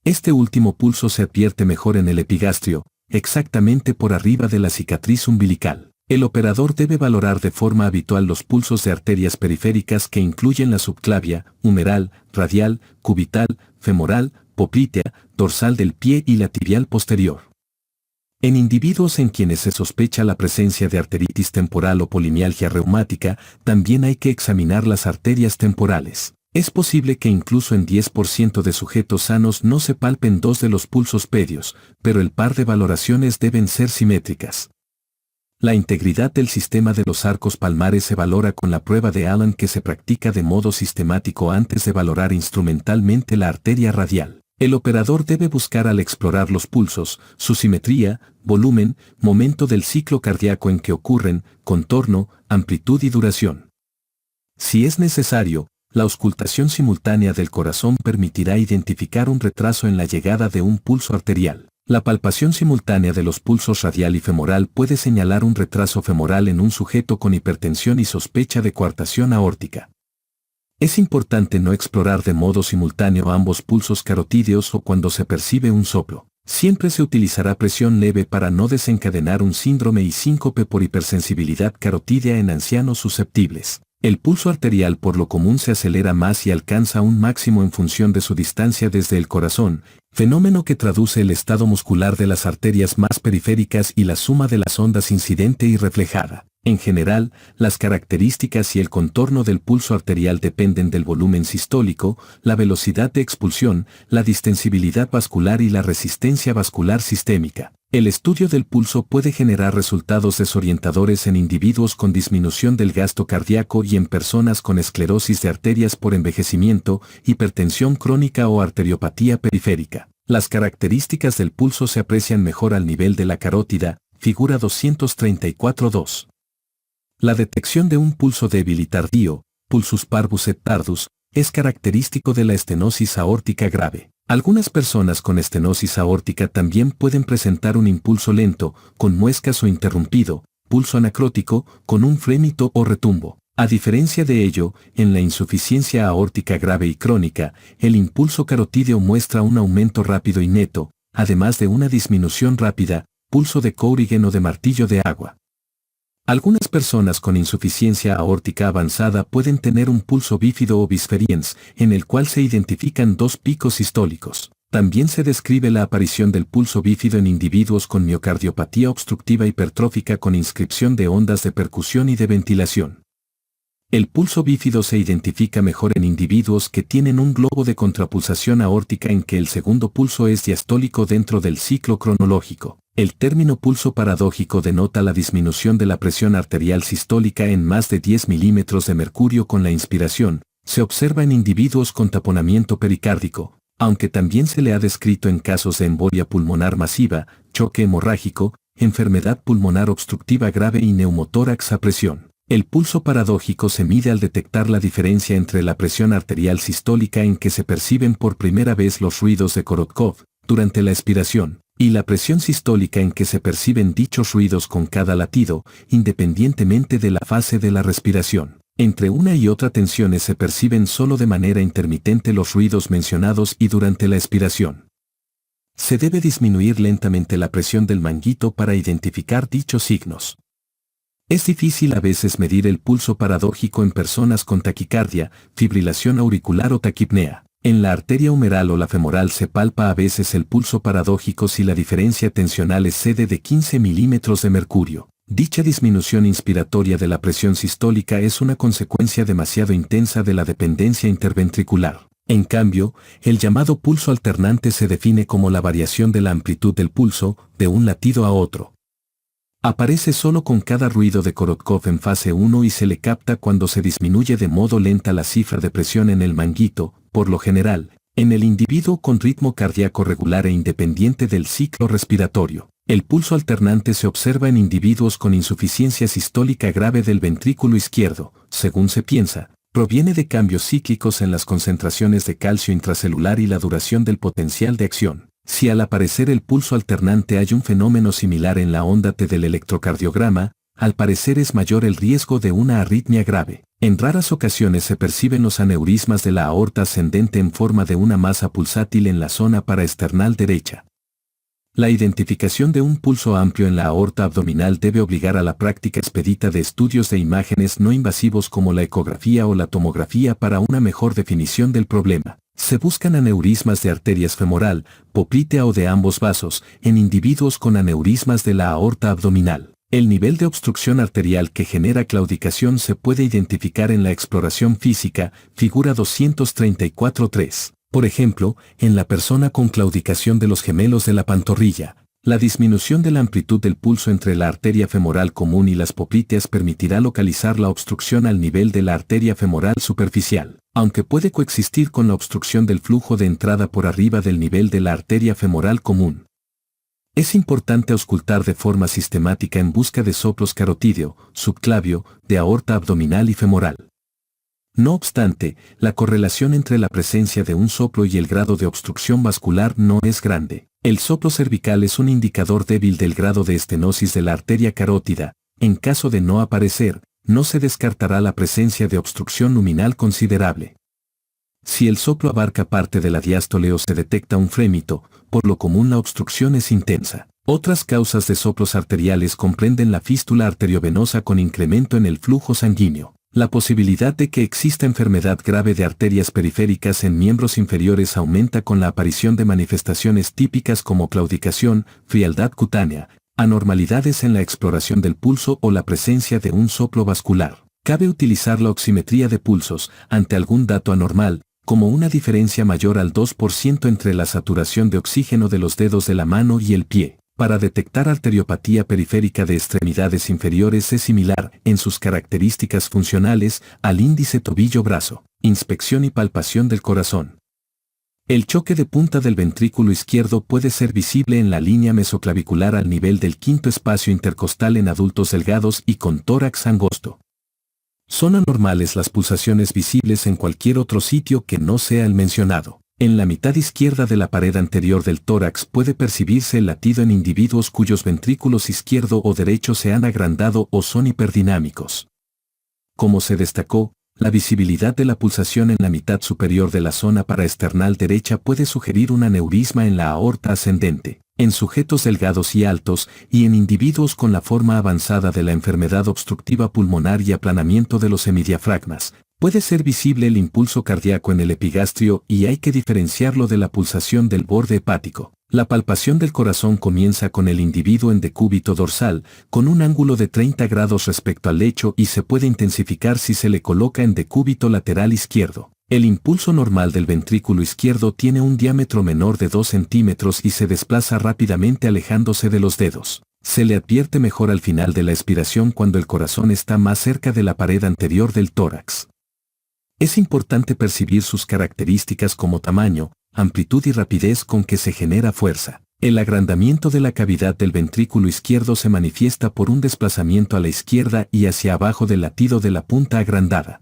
Este último pulso se advierte mejor en el epigastrio, exactamente por arriba de la cicatriz umbilical. El operador debe valorar de forma habitual los pulsos de arterias periféricas que incluyen la subclavia, humeral, radial, cubital, femoral, poplitea, dorsal del pie y la tibial posterior. En individuos en quienes se sospecha la presencia de arteritis temporal o polimialgia reumática, también hay que examinar las arterias temporales. Es posible que incluso en 10% de sujetos sanos no se palpen 2 de los pulsos pedios, pero el par de valoraciones deben ser simétricas. La integridad del sistema de los arcos palmares se valora con la prueba de Allen que se practica de modo sistemático antes de valorar instrumentalmente la arteria radial. El operador debe buscar al explorar los pulsos, su simetría, volumen, momento del ciclo cardíaco en que ocurren, contorno, amplitud y duración. Si es necesario, la auscultación simultánea del corazón permitirá identificar un retraso en la llegada de un pulso arterial. La palpación simultánea de los pulsos radial y femoral puede señalar un retraso femoral en un sujeto con hipertensión y sospecha de coartación aórtica. Es importante no explorar de modo simultáneo ambos pulsos carotídeos o cuando se percibe un soplo. Siempre se utilizará presión leve para no desencadenar un síndrome y síncope por hipersensibilidad carotídea en ancianos susceptibles. El pulso arterial por lo común se acelera más y alcanza un máximo en función de su distancia desde el corazón, fenómeno que traduce el estado muscular de las arterias más periféricas y la suma de las ondas incidente y reflejada. En general, las características y el contorno del pulso arterial dependen del volumen sistólico, la velocidad de expulsión, la distensibilidad vascular y la resistencia vascular sistémica. El estudio del pulso puede generar resultados desorientadores en individuos con disminución del gasto cardíaco y en personas con esclerosis de arterias por envejecimiento, hipertensión crónica o arteriopatía periférica. Las características del pulso se aprecian mejor al nivel de la carótida, figura 234.2. La detección de un pulso débil y tardío, pulsus parvus et tardus, es característico de la estenosis aórtica grave. Algunas personas con estenosis aórtica también pueden presentar un impulso lento, con muescas o interrumpido, pulso anacrótico, con un frémito o retumbo. A diferencia de ello, en la insuficiencia aórtica grave y crónica, el impulso carotídeo muestra un aumento rápido y neto, además de una disminución rápida, pulso de Couridgen o de martillo de agua. Algunas personas con insuficiencia aórtica avanzada pueden tener un pulso bífido o bisferiens, en el cual se identifican dos picos sistólicos. También se describe la aparición del pulso bífido en individuos con miocardiopatía obstructiva hipertrófica con inscripción de ondas de percusión y de ventilación. El pulso bífido se identifica mejor en individuos que tienen un globo de contrapulsación aórtica en que el segundo pulso es diastólico dentro del ciclo cronológico. El término pulso paradójico denota la disminución de la presión arterial sistólica en más de 10 milímetros de mercurio con la inspiración. Se observa en individuos con taponamiento pericárdico, aunque también se le ha descrito en casos de embolia pulmonar masiva, choque hemorrágico, enfermedad pulmonar obstructiva grave y neumotórax a presión. El pulso paradójico se mide al detectar la diferencia entre la presión arterial sistólica en que se perciben por primera vez los ruidos de Korotkov durante la expiración, y la presión sistólica en que se perciben dichos ruidos con cada latido, independientemente de la fase de la respiración. Entre una y otra tensiones se perciben solo de manera intermitente los ruidos mencionados y durante la expiración. Se debe disminuir lentamente la presión del manguito para identificar dichos signos. Es difícil a veces medir el pulso paradójico en personas con taquicardia, fibrilación auricular o taquipnea. En la arteria humeral o la femoral se palpa a veces el pulso paradójico si la diferencia tensional excede de 15 milímetros de mercurio. Dicha disminución inspiratoria de la presión sistólica es una consecuencia demasiado intensa de la dependencia interventricular. En cambio, el llamado pulso alternante se define como la variación de la amplitud del pulso, de un latido a otro. Aparece solo con cada ruido de Korotkov en fase 1 y se le capta cuando se disminuye de modo lenta la cifra de presión en el manguito, por lo general, en el individuo con ritmo cardíaco regular e independiente del ciclo respiratorio. El pulso alternante se observa en individuos con insuficiencia sistólica grave del ventrículo izquierdo, según se piensa, proviene de cambios cíclicos en las concentraciones de calcio intracelular y la duración del potencial de acción. Si al aparecer el pulso alternante hay un fenómeno similar en la onda T del electrocardiograma, al parecer es mayor el riesgo de una arritmia grave. En raras ocasiones se perciben los aneurismas de la aorta ascendente en forma de una masa pulsátil en la zona paraesternal derecha. La identificación de un pulso amplio en la aorta abdominal debe obligar a la práctica expedita de estudios de imágenes no invasivos como la ecografía o la tomografía para una mejor definición del problema. Se buscan aneurismas de arterias femoral, poplitea o de ambos vasos, en individuos con aneurismas de la aorta abdominal. El nivel de obstrucción arterial que genera claudicación se puede identificar en la exploración física, figura 234.3. Por ejemplo, en la persona con claudicación de los gemelos de la pantorrilla, la disminución de la amplitud del pulso entre la arteria femoral común y las popliteas permitirá localizar la obstrucción al nivel de la arteria femoral superficial, aunque puede coexistir con la obstrucción del flujo de entrada por arriba del nivel de la arteria femoral común. Es importante auscultar de forma sistemática en busca de soplos carotídeo, subclavio, de aorta abdominal y femoral. No obstante, la correlación entre la presencia de un soplo y el grado de obstrucción vascular no es grande. El soplo cervical es un indicador débil del grado de estenosis de la arteria carótida. En caso de no aparecer, no se descartará la presencia de obstrucción luminal considerable. Si el soplo abarca parte de la diástole o se detecta un frémito, por lo común la obstrucción es intensa. Otras causas de soplos arteriales comprenden la fístula arteriovenosa con incremento en el flujo sanguíneo, la posibilidad de que exista enfermedad grave de arterias periféricas en miembros inferiores aumenta con la aparición de manifestaciones típicas como claudicación, frialdad cutánea, anormalidades en la exploración del pulso o la presencia de un soplo vascular. Cabe utilizar la oximetría de pulsos ante algún dato anormal, como una diferencia mayor al 2% entre la saturación de oxígeno de los dedos de la mano y el pie. para detectar arteriopatía periférica de extremidades inferiores es similar, en sus características funcionales, al índice tobillo-brazo. Inspección y palpación del corazón. El choque de punta del ventrículo izquierdo puede ser visible en la línea mesoclavicular al nivel del quinto espacio intercostal en adultos delgados y con tórax angosto. Son anormales las pulsaciones visibles en cualquier otro sitio que no sea el mencionado. En la mitad izquierda de la pared anterior del tórax puede percibirse el latido en individuos cuyos ventrículos izquierdo o derecho se han agrandado o son hiperdinámicos. Como se destacó, la visibilidad de la pulsación en la mitad superior de la zona paraesternal derecha puede sugerir un aneurisma en la aorta ascendente, en sujetos delgados y altos y en individuos con la forma avanzada de la enfermedad obstructiva pulmonar y aplanamiento de los semidiafragmas. Puede ser visible el impulso cardíaco en el epigastrio y hay que diferenciarlo de la pulsación del borde hepático. La palpación del corazón comienza con el individuo en decúbito dorsal, con un ángulo de 30 grados respecto al lecho y se puede intensificar si se le coloca en decúbito lateral izquierdo. El impulso normal del ventrículo izquierdo tiene un diámetro menor de 2 centímetros y se desplaza rápidamente alejándose de los dedos. Se le advierte mejor al final de la expiración cuando el corazón está más cerca de la pared anterior del tórax. Es importante percibir sus características como tamaño, amplitud y rapidez con que se genera fuerza. El agrandamiento de la cavidad del ventrículo izquierdo se manifiesta por un desplazamiento a la izquierda y hacia abajo del latido de la punta agrandada.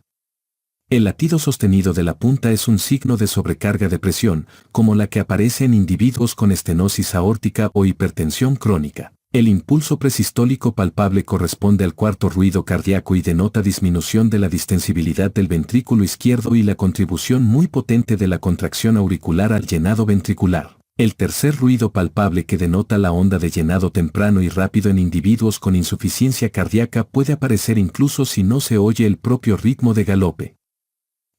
El latido sostenido de la punta es un signo de sobrecarga de presión, como la que aparece en individuos con estenosis aórtica o hipertensión crónica. El impulso presistólico palpable corresponde al cuarto ruido cardíaco y denota disminución de la distensibilidad del ventrículo izquierdo y la contribución muy potente de la contracción auricular al llenado ventricular. El tercer ruido palpable que denota la onda de llenado temprano y rápido en individuos con insuficiencia cardíaca puede aparecer incluso si no se oye el propio ritmo de galope.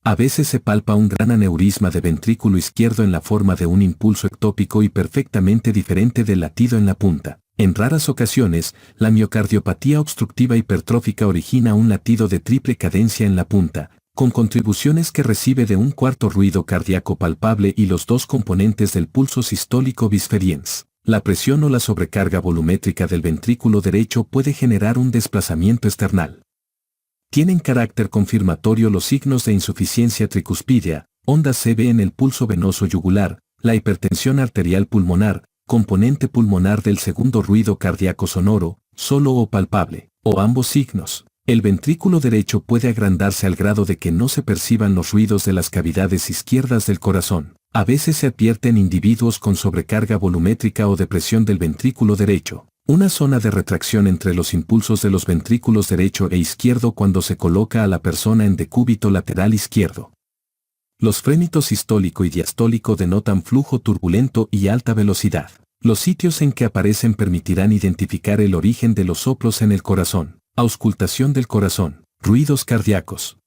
A veces se palpa un gran aneurisma de ventrículo izquierdo en la forma de un impulso ectópico y perfectamente diferente del latido en la punta. En raras ocasiones, la miocardiopatía obstructiva hipertrófica origina un latido de triple cadencia en la punta, con contribuciones que recibe de un cuarto ruido cardíaco palpable y los dos componentes del pulso sistólico bisferiens. La presión o la sobrecarga volumétrica del ventrículo derecho puede generar un desplazamiento esternal. Tienen carácter confirmatorio los signos de insuficiencia tricuspidea, onda CB en el pulso venoso yugular, la hipertensión arterial pulmonar, componente pulmonar del segundo ruido cardíaco sonoro, solo o palpable, o ambos signos. El ventrículo derecho puede agrandarse al grado de que no se perciban los ruidos de las cavidades izquierdas del corazón. A veces se advierte en individuos con sobrecarga volumétrica o depresión del ventrículo derecho, una zona de retracción entre los impulsos de los ventrículos derecho e izquierdo cuando se coloca a la persona en decúbito lateral izquierdo. Los frénitos sistólico y diastólico denotan flujo turbulento y alta velocidad. Los sitios en que aparecen permitirán identificar el origen de los soplos en el corazón. Auscultación del corazón. Ruidos cardíacos.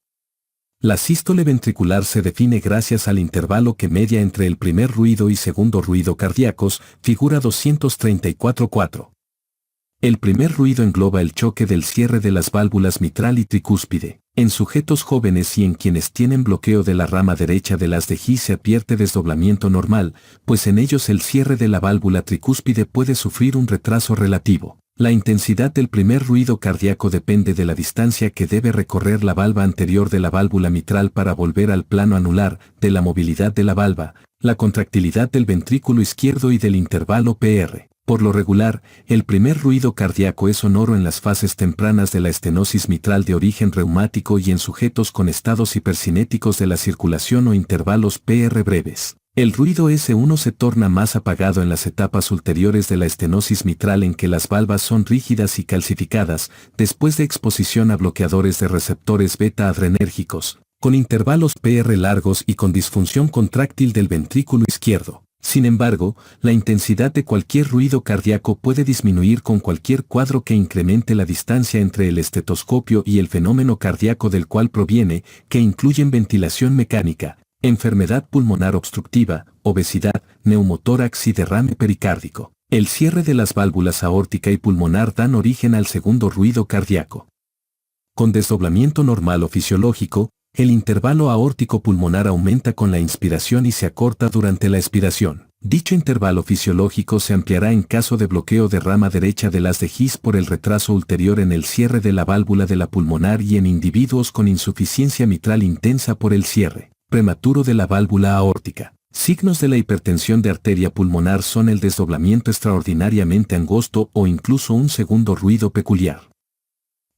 La sístole ventricular se define gracias al intervalo que media entre el primer ruido y segundo ruido cardíacos, figura 234.4. El primer ruido engloba el choque del cierre de las válvulas mitral y tricúspide. En sujetos jóvenes y en quienes tienen bloqueo de la rama derecha de las de G se advierte desdoblamiento normal, pues en ellos el cierre de la válvula tricúspide puede sufrir un retraso relativo. La intensidad del primer ruido cardíaco depende de la distancia que debe recorrer la valva anterior de la válvula mitral para volver al plano anular, de la movilidad de la valva, la contractilidad del ventrículo izquierdo y del intervalo PR. Por lo regular, el primer ruido cardíaco es sonoro en las fases tempranas de la estenosis mitral de origen reumático y en sujetos con estados hipercinéticos de la circulación o intervalos PR breves. El ruido S1 se torna más apagado en las etapas ulteriores de la estenosis mitral en que las valvas son rígidas y calcificadas, después de exposición a bloqueadores de receptores beta-adrenérgicos, con intervalos PR largos y con disfunción contráctil del ventrículo izquierdo. Sin embargo, la intensidad de cualquier ruido cardíaco puede disminuir con cualquier cuadro que incremente la distancia entre el estetoscopio y el fenómeno cardíaco del cual proviene, que incluyen ventilación mecánica, enfermedad pulmonar obstructiva, obesidad, neumotórax y derrame pericárdico. El cierre de las válvulas aórtica y pulmonar dan origen al segundo ruido cardíaco. Con desdoblamiento normal o fisiológico, El intervalo aórtico pulmonar aumenta con la inspiración y se acorta durante la expiración. Dicho intervalo fisiológico se ampliará en caso de bloqueo de rama derecha del haz de His por el retraso ulterior en el cierre de la válvula de la pulmonar y en individuos con insuficiencia mitral intensa por el cierre prematuro de la válvula aórtica. Signos de la hipertensión de arteria pulmonar son el desdoblamiento extraordinariamente angosto o incluso un segundo ruido peculiar.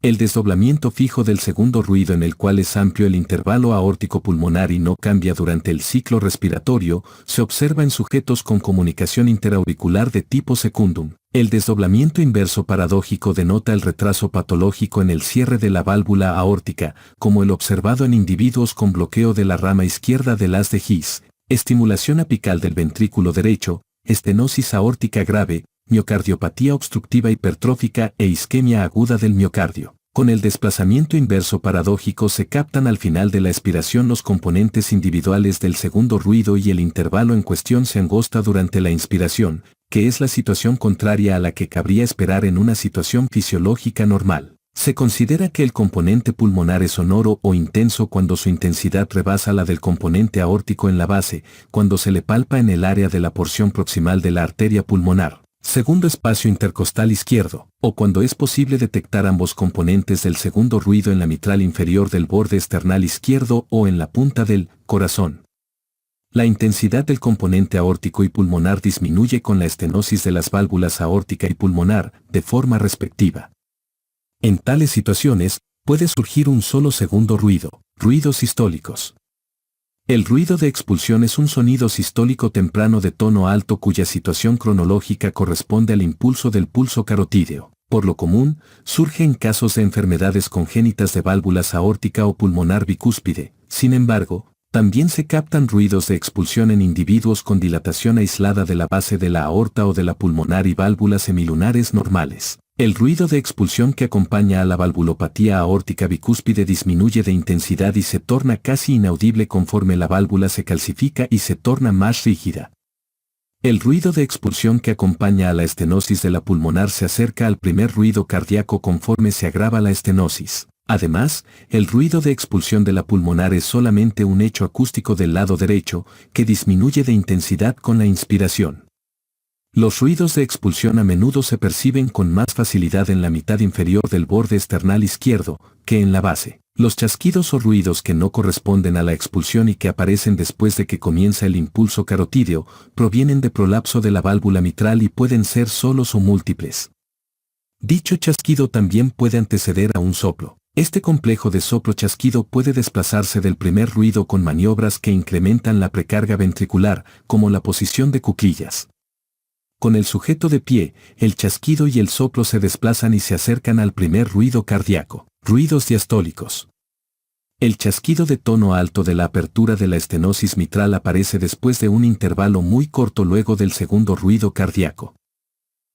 El desdoblamiento fijo del segundo ruido, en el cual es amplio el intervalo aórtico pulmonar y no cambia durante el ciclo respiratorio, se observa en sujetos con comunicación interauricular de tipo secundum. El desdoblamiento inverso paradójico denota el retraso patológico en el cierre de la válvula aórtica, como el observado en individuos con bloqueo de la rama izquierda del haz de His, estimulación apical del ventrículo derecho, estenosis aórtica grave, miocardiopatía obstructiva hipertrófica e isquemia aguda del miocardio. Con el desplazamiento inverso paradójico se captan al final de la expiración los componentes individuales del segundo ruido y el intervalo en cuestión se angosta durante la inspiración, que es la situación contraria a la que cabría esperar en una situación fisiológica normal. Se considera que el componente pulmonar es sonoro o intenso cuando su intensidad rebasa la del componente aórtico en la base, cuando se le palpa en el área de la porción proximal de la arteria pulmonar, segundo espacio intercostal izquierdo, o cuando es posible detectar ambos componentes del segundo ruido en la mitral inferior del borde esternal izquierdo o en la punta del corazón. La intensidad del componente aórtico y pulmonar disminuye con la estenosis de las válvulas aórtica y pulmonar, de forma respectiva. En tales situaciones, puede surgir un solo segundo ruido, ruidos sistólicos. El ruido de expulsión es un sonido sistólico temprano de tono alto cuya situación cronológica corresponde al impulso del pulso carotídeo. Por lo común, surge en casos de enfermedades congénitas de válvulas aórtica o pulmonar bicúspide. Sin embargo, también se captan ruidos de expulsión en individuos con dilatación aislada de la base de la aorta o de la pulmonar y válvulas semilunares normales. El ruido de expulsión que acompaña a la valvulopatía aórtica bicúspide disminuye de intensidad y se torna casi inaudible conforme la válvula se calcifica y se torna más rígida. El ruido de expulsión que acompaña a la estenosis de la pulmonar se acerca al primer ruido cardíaco conforme se agrava la estenosis. Además, el ruido de expulsión de la pulmonar es solamente un hecho acústico del lado derecho, que disminuye de intensidad con la inspiración. Los ruidos de expulsión a menudo se perciben con más facilidad en la mitad inferior del borde esternal izquierdo, que en la base. Los chasquidos o ruidos que no corresponden a la expulsión y que aparecen después de que comienza el impulso carotídeo, provienen de prolapso de la válvula mitral y pueden ser solos o múltiples. Dicho chasquido también puede anteceder a un soplo. Este complejo de soplo-chasquido puede desplazarse del primer ruido con maniobras que incrementan la precarga ventricular, como la posición de cuclillas. Con el sujeto de pie, el chasquido y el soplo se desplazan y se acercan al primer ruido cardíaco. Ruidos diastólicos. El chasquido de tono alto de la apertura de la estenosis mitral aparece después de un intervalo muy corto luego del segundo ruido cardíaco.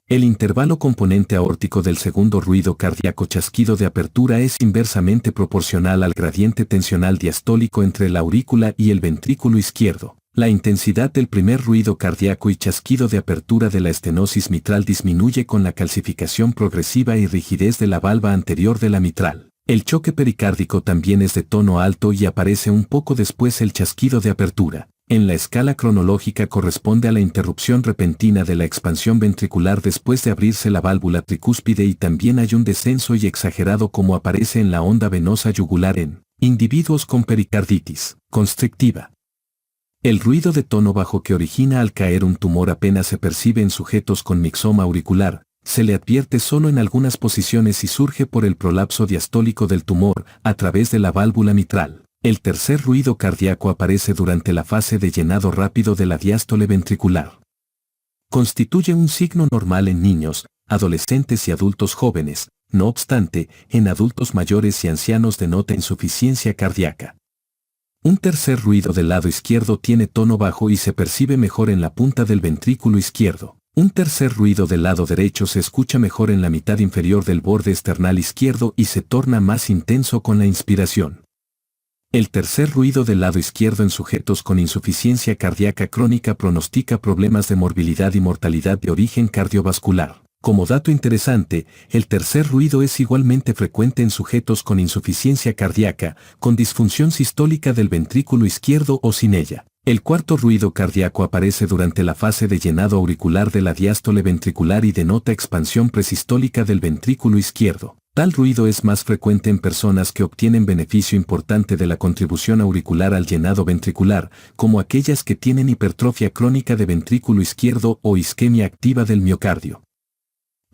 El intervalo componente aórtico del segundo ruido cardíaco chasquido de apertura es inversamente proporcional al gradiente tensional diastólico entre la aurícula y el ventrículo izquierdo. La intensidad del primer ruido cardíaco y chasquido de apertura de la estenosis mitral disminuye con la calcificación progresiva y rigidez de la valva anterior de la mitral. El choque pericárdico también es de tono alto y aparece un poco después el chasquido de apertura. En la escala cronológica corresponde a la interrupción repentina de la expansión ventricular después de abrirse la válvula tricúspide y también hay un descenso y exagerado como aparece en la onda venosa yugular en individuos con pericarditis constrictiva. El ruido de tono bajo que origina al caer un tumor apenas se percibe en sujetos con mixoma auricular, se le advierte solo en algunas posiciones y surge por el prolapso diastólico del tumor a través de la válvula mitral. El tercer ruido cardíaco aparece durante la fase de llenado rápido de la diástole ventricular. Constituye un signo normal en niños, adolescentes y adultos jóvenes, no obstante, en adultos mayores y ancianos denota insuficiencia cardíaca. Un tercer ruido del lado izquierdo tiene tono bajo y se percibe mejor en la punta del ventrículo izquierdo. Un tercer ruido del lado derecho se escucha mejor en la mitad inferior del borde esternal izquierdo y se torna más intenso con la inspiración. El tercer ruido del lado izquierdo en sujetos con insuficiencia cardíaca crónica pronostica problemas de morbilidad y mortalidad de origen cardiovascular. Como dato interesante, el tercer ruido es igualmente frecuente en sujetos con insuficiencia cardíaca, con disfunción sistólica del ventrículo izquierdo o sin ella. El cuarto ruido cardíaco aparece durante la fase de llenado auricular de la diástole ventricular y denota expansión presistólica del ventrículo izquierdo. Tal ruido es más frecuente en personas que obtienen beneficio importante de la contribución auricular al llenado ventricular, como aquellas que tienen hipertrofia crónica de ventrículo izquierdo o isquemia activa del miocardio.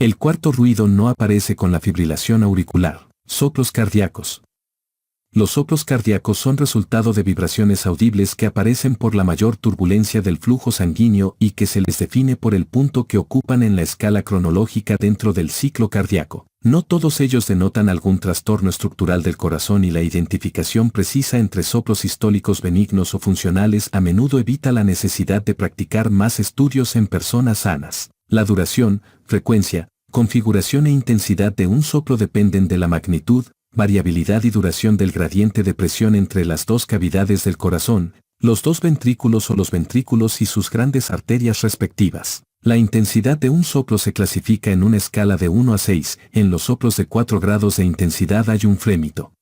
El cuarto ruido no aparece con la fibrilación auricular. Soplos cardíacos. Los soplos cardíacos son resultado de vibraciones audibles que aparecen por la mayor turbulencia del flujo sanguíneo y que se les define por el punto que ocupan en la escala cronológica dentro del ciclo cardíaco. No todos ellos denotan algún trastorno estructural del corazón y la identificación precisa entre soplos sistólicos benignos o funcionales a menudo evita la necesidad de practicar más estudios en personas sanas. La duración, frecuencia, configuración e intensidad de un soplo dependen de la magnitud, variabilidad y duración del gradiente de presión entre las dos cavidades del corazón, los dos ventrículos o los ventrículos y sus grandes arterias respectivas. La intensidad de un soplo se clasifica en una escala de 1 a 6, en los soplos de 4 grados de intensidad hay un frémito.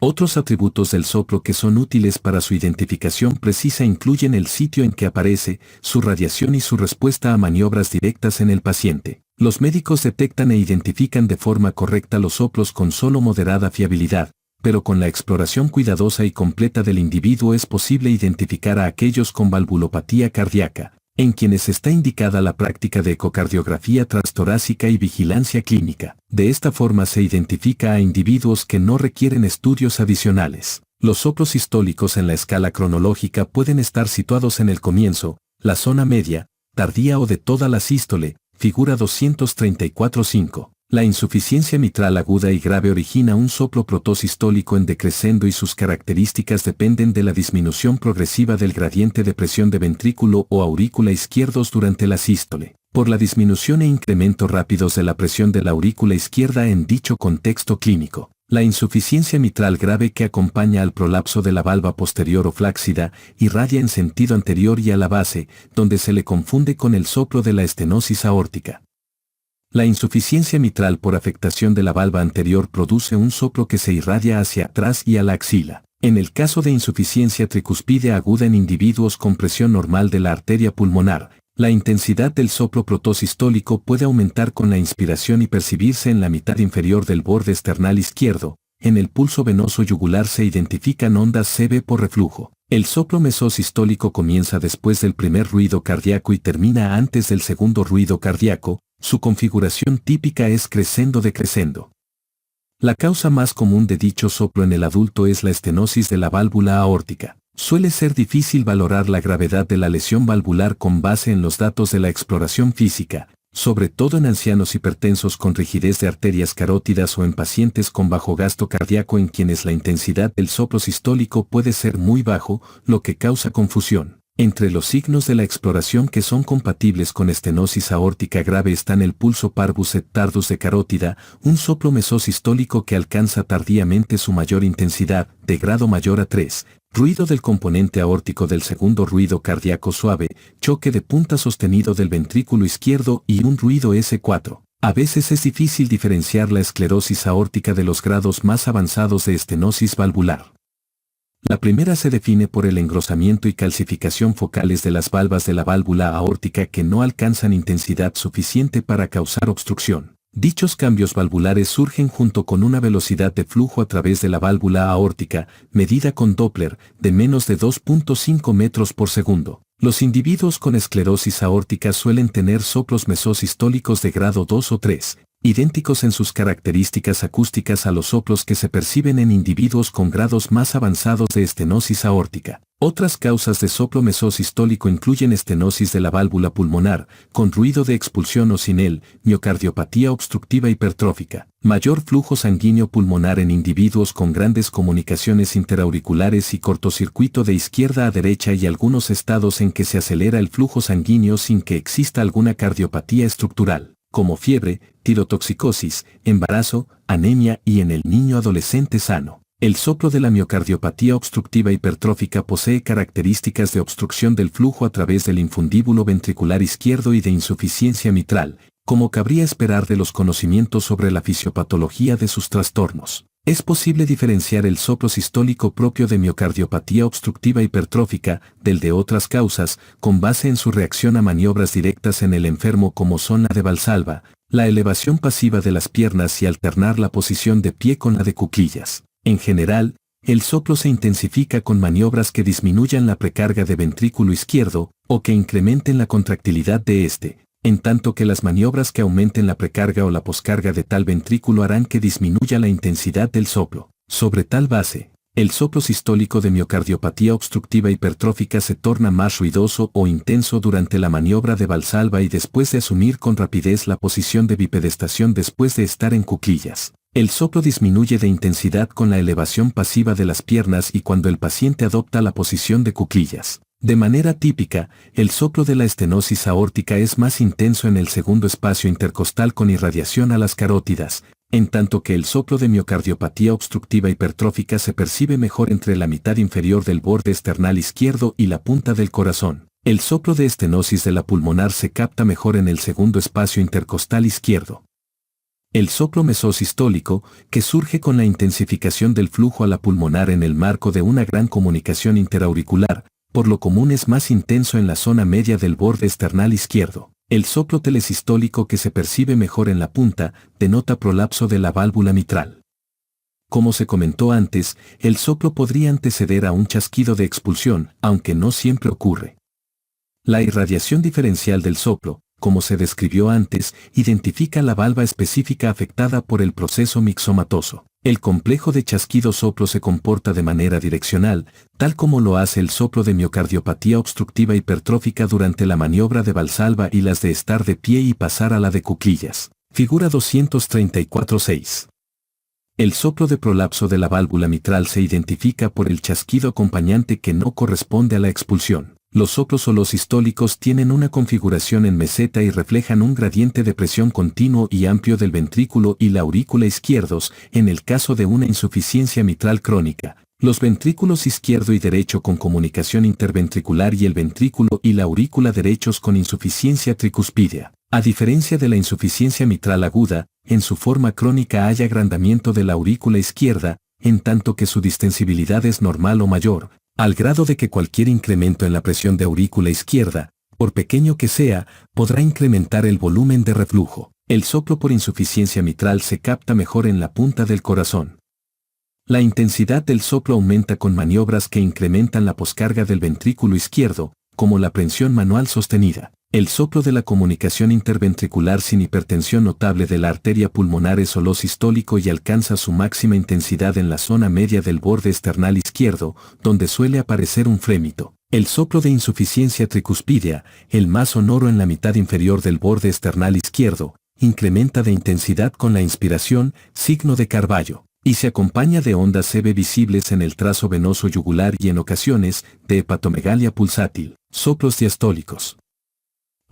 Otros atributos del soplo que son útiles para su identificación precisa incluyen el sitio en que aparece, su radiación y su respuesta a maniobras directas en el paciente. Los médicos detectan e identifican de forma correcta los soplos con solo moderada fiabilidad, pero con la exploración cuidadosa y completa del individuo es posible identificar a aquellos con valvulopatía cardíaca, en quienes está indicada la práctica de ecocardiografía transtorácica y vigilancia clínica. De esta forma se identifica a individuos que no requieren estudios adicionales. Los soplos sistólicos en la escala cronológica pueden estar situados en el comienzo, la zona media, tardía o de toda la sístole, figura 234.5. La insuficiencia mitral aguda y grave origina un soplo protosistólico en decrescendo y sus características dependen de la disminución progresiva del gradiente de presión de ventrículo o aurícula izquierdos durante la sístole. Por la disminución e incremento rápidos de la presión de la aurícula izquierda en dicho contexto clínico. La insuficiencia mitral grave que acompaña al prolapso de la valva posterior o flácida irradia en sentido anterior y a la base, donde se le confunde con el soplo de la estenosis aórtica. La insuficiencia mitral por afectación de la valva anterior produce un soplo que se irradia hacia atrás y a la axila. En el caso de insuficiencia tricuspide aguda en individuos con presión normal de la arteria pulmonar, la intensidad del soplo protosistólico puede aumentar con la inspiración y percibirse en la mitad inferior del borde esternal izquierdo. En el pulso venoso yugular se identifican ondas CB por reflujo. El soplo mesosistólico comienza después del primer ruido cardíaco y termina antes del segundo ruido cardíaco. Su configuración típica es crescendo-decrescendo. La causa más común de dicho soplo en el adulto es la estenosis de la válvula aórtica. Suele ser difícil valorar la gravedad de la lesión valvular con base en los datos de la exploración física, sobre todo en ancianos hipertensos con rigidez de arterias carótidas o en pacientes con bajo gasto cardíaco en quienes la intensidad del soplo sistólico puede ser muy bajo, lo que causa confusión. Entre los signos de la exploración que son compatibles con estenosis aórtica grave están el pulso parvus et tardus de carótida, un soplo mesosistólico que alcanza tardíamente su mayor intensidad, de grado mayor a 3, ruido del componente aórtico del segundo ruido cardíaco suave, choque de punta sostenido del ventrículo izquierdo y un ruido S4. A veces es difícil diferenciar la esclerosis aórtica de los grados más avanzados de estenosis valvular. La primera se define por el engrosamiento y calcificación focales de las valvas de la válvula aórtica que no alcanzan intensidad suficiente para causar obstrucción. Dichos cambios valvulares surgen junto con una velocidad de flujo a través de la válvula aórtica, medida con Doppler, de menos de 2.5 metros por segundo. Los individuos con esclerosis aórtica suelen tener soplos mesosistólicos de grado 2 o 3, idénticos en sus características acústicas a los soplos que se perciben en individuos con grados más avanzados de estenosis aórtica. Otras causas de soplo mesosistólico incluyen estenosis de la válvula pulmonar, con ruido de expulsión o sin él, miocardiopatía obstructiva hipertrófica, mayor flujo sanguíneo pulmonar en individuos con grandes comunicaciones interauriculares y cortocircuito de izquierda a derecha y algunos estados en que se acelera el flujo sanguíneo sin que exista alguna cardiopatía estructural, como fiebre, tirotoxicosis, embarazo, anemia y en el niño adolescente sano. El soplo de la miocardiopatía obstructiva hipertrófica posee características de obstrucción del flujo a través del infundíbulo ventricular izquierdo y de insuficiencia mitral, como cabría esperar de los conocimientos sobre la fisiopatología de sus trastornos. Es posible diferenciar el soplo sistólico propio de miocardiopatía obstructiva hipertrófica del de otras causas, con base en su reacción a maniobras directas en el enfermo como son la de Valsalva, la elevación pasiva de las piernas y alternar la posición de pie con la de cuclillas. En general, el soplo se intensifica con maniobras que disminuyan la precarga de ventrículo izquierdo o que incrementen la contractilidad de este, en tanto que las maniobras que aumenten la precarga o la poscarga de tal ventrículo harán que disminuya la intensidad del soplo. Sobre tal base, el soplo sistólico de miocardiopatía obstructiva hipertrófica se torna más ruidoso o intenso durante la maniobra de Valsalva y después de asumir con rapidez la posición de bipedestación después de estar en cuclillas. El soplo disminuye de intensidad con la elevación pasiva de las piernas y cuando el paciente adopta la posición de cuclillas. De manera típica, el soplo de la estenosis aórtica es más intenso en el segundo espacio intercostal con irradiación a las carótidas, en tanto que el soplo de miocardiopatía obstructiva hipertrófica se percibe mejor entre la mitad inferior del borde esternal izquierdo y la punta del corazón. El soplo de estenosis de la pulmonar se capta mejor en el segundo espacio intercostal izquierdo. El soplo mesosistólico, que surge con la intensificación del flujo a la pulmonar en el marco de una gran comunicación interauricular, por lo común es más intenso en la zona media del borde esternal izquierdo. El soplo telesistólico que se percibe mejor en la punta, denota prolapso de la válvula mitral. Como se comentó antes, el soplo podría anteceder a un chasquido de expulsión, aunque no siempre ocurre. La irradiación diferencial del soplo, como se describió antes, identifica la valva específica afectada por el proceso mixomatoso. El complejo de chasquido-soplo se comporta de manera direccional, tal como lo hace el soplo de miocardiopatía obstructiva hipertrófica durante la maniobra de Valsalva y las de estar de pie y pasar a la de cuclillas. Figura 234-6. El soplo de prolapso de la válvula mitral se identifica por el chasquido acompañante que no corresponde a la expulsión. Los soplos holosistólicos tienen una configuración en meseta y reflejan un gradiente de presión continuo y amplio del ventrículo y la aurícula izquierdos, en el caso de una insuficiencia mitral crónica. Los ventrículos izquierdo y derecho con comunicación interventricular y el ventrículo y la aurícula derechos con insuficiencia tricuspidea. A diferencia de la insuficiencia mitral aguda, en su forma crónica hay agrandamiento de la aurícula izquierda, en tanto que su distensibilidad es normal o mayor, al grado de que cualquier incremento en la presión de aurícula izquierda, por pequeño que sea, podrá incrementar el volumen de reflujo. El soplo por insuficiencia mitral se capta mejor en la punta del corazón. La intensidad del soplo aumenta con maniobras que incrementan la poscarga del ventrículo izquierdo, como la prensión manual sostenida. El soplo de la comunicación interventricular sin hipertensión notable de la arteria pulmonar es holosistólico y alcanza su máxima intensidad en la zona media del borde esternal izquierdo, donde suele aparecer un frémito. El soplo de insuficiencia tricuspidea, el más sonoro en la mitad inferior del borde esternal izquierdo, incrementa de intensidad con la inspiración, signo de Carballo, y se acompaña de ondas CB visibles en el trazo venoso yugular y en ocasiones, de hepatomegalia pulsátil. Soplos diastólicos.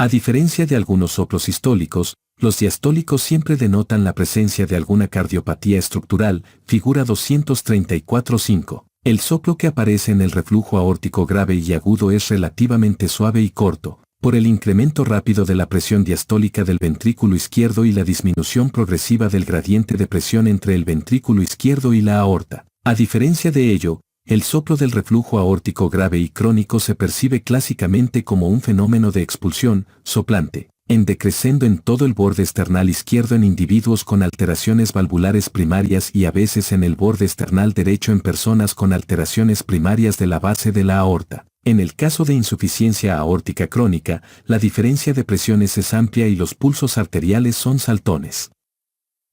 A diferencia de algunos soplos sistólicos, los diastólicos siempre denotan la presencia de alguna cardiopatía estructural, figura 234-5. El soplo que aparece en el reflujo aórtico grave y agudo es relativamente suave y corto, por el incremento rápido de la presión diastólica del ventrículo izquierdo y la disminución progresiva del gradiente de presión entre el ventrículo izquierdo y la aorta. A diferencia de ello, el soplo del reflujo aórtico grave y crónico se percibe clásicamente como un fenómeno de expulsión, soplante, en decreciendo en todo el borde esternal izquierdo en individuos con alteraciones valvulares primarias y a veces en el borde esternal derecho en personas con alteraciones primarias de la base de la aorta. En el caso de insuficiencia aórtica crónica, la diferencia de presiones es amplia y los pulsos arteriales son saltones.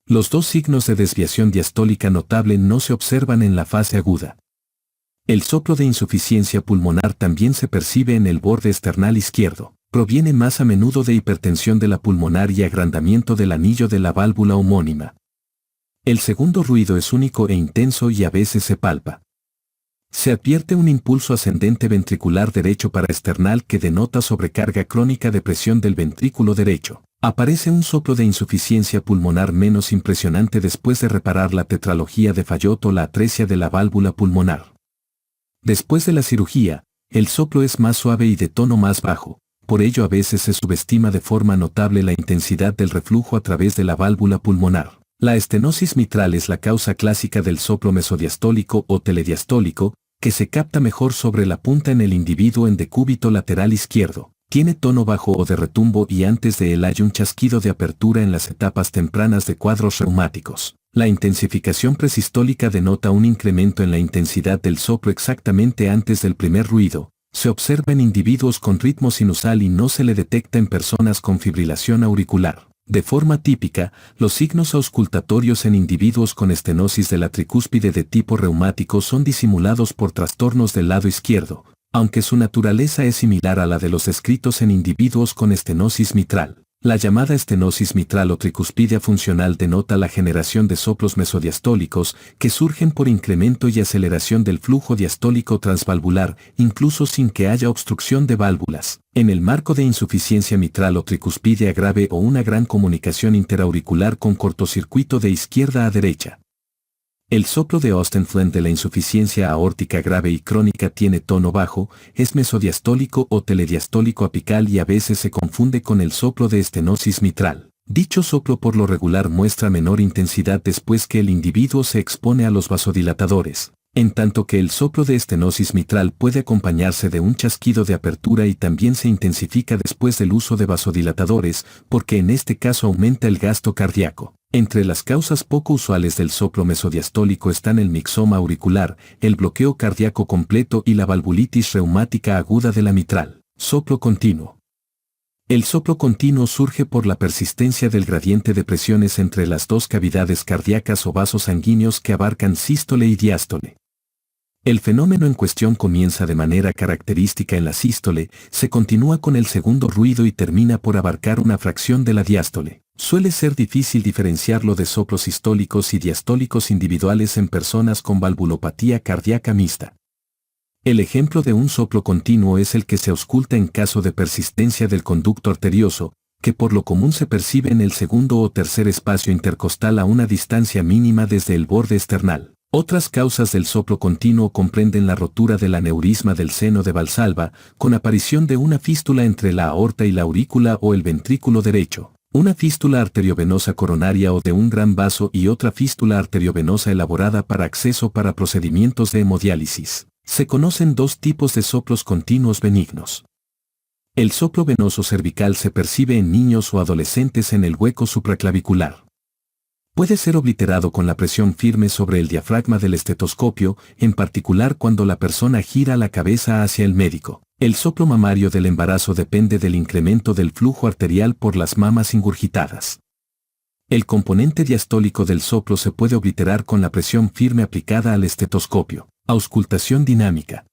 Los dos signos de desviación diastólica notable no se observan en la fase aguda. El soplo de insuficiencia pulmonar también se percibe en el borde esternal izquierdo. Proviene más a menudo de hipertensión de la pulmonar y agrandamiento del anillo de la válvula homónima. El segundo ruido es único e intenso y a veces se palpa. Se advierte un impulso ascendente ventricular derecho paraesternal que denota sobrecarga crónica de presión del ventrículo derecho. Aparece un soplo de insuficiencia pulmonar menos impresionante después de reparar la tetralogía de Fallot o la atresia de la válvula pulmonar. Después de la cirugía, el soplo es más suave y de tono más bajo, por ello a veces se subestima de forma notable la intensidad del reflujo a través de la válvula pulmonar. La estenosis mitral es la causa clásica del soplo mesodiastólico o telediastólico, que se capta mejor sobre la punta en el individuo en decúbito lateral izquierdo. Tiene tono bajo o de retumbo y antes de él hay un chasquido de apertura en las etapas tempranas de cuadros reumáticos. La intensificación presistólica denota un incremento en la intensidad del soplo exactamente antes del primer ruido. Se observa en individuos con ritmo sinusal y no se le detecta en personas con fibrilación auricular. De forma típica, los signos auscultatorios en individuos con estenosis de la tricúspide de tipo reumático son disimulados por trastornos del lado izquierdo, aunque su naturaleza es similar a la de los descritos en individuos con estenosis mitral. La llamada estenosis mitral o tricuspidia funcional denota la generación de soplos mesodiastólicos que surgen por incremento y aceleración del flujo diastólico transvalvular, incluso sin que haya obstrucción de válvulas. En el marco de insuficiencia mitral o tricuspidia grave o una gran comunicación interauricular con cortocircuito de izquierda a derecha. El soplo de Ostenflend de la insuficiencia aórtica grave y crónica tiene tono bajo, es mesodiastólico o telediastólico apical y a veces se confunde con el soplo de estenosis mitral. Dicho soplo por lo regular muestra menor intensidad después que el individuo se expone a los vasodilatadores, en tanto que el soplo de estenosis mitral puede acompañarse de un chasquido de apertura y también se intensifica después del uso de vasodilatadores, porque en este caso aumenta el gasto cardíaco. Entre las causas poco usuales del soplo mesodiastólico están el mixoma auricular, el bloqueo cardíaco completo y la valvulitis reumática aguda de la mitral. Soplo continuo. El soplo continuo surge por la persistencia del gradiente de presiones entre las dos cavidades cardíacas o vasos sanguíneos que abarcan sístole y diástole. El fenómeno en cuestión comienza de manera característica en la sístole, se continúa con el segundo ruido y termina por abarcar una fracción de la diástole. Suele ser difícil diferenciarlo de soplos sistólicos y diastólicos individuales en personas con valvulopatía cardíaca mixta. El ejemplo de un soplo continuo es el que se ausculta en caso de persistencia del conducto arterioso, que por lo común se percibe en el segundo o tercer espacio intercostal a una distancia mínima desde el borde esternal. Otras causas del soplo continuo comprenden la rotura del aneurisma del seno de Valsalva, con aparición de una fístula entre la aorta y la aurícula o el ventrículo derecho, una fístula arteriovenosa coronaria o de un gran vaso y otra fístula arteriovenosa elaborada para acceso para procedimientos de hemodiálisis. Se conocen dos tipos de soplos continuos benignos. El soplo venoso cervical se percibe en niños o adolescentes en el hueco supraclavicular. Puede ser obliterado con la presión firme sobre el diafragma del estetoscopio, en particular cuando la persona gira la cabeza hacia el médico. El soplo mamario del embarazo depende del incremento del flujo arterial por las mamas ingurgitadas. El componente diastólico del soplo se puede obliterar con la presión firme aplicada al estetoscopio. Auscultación dinámica.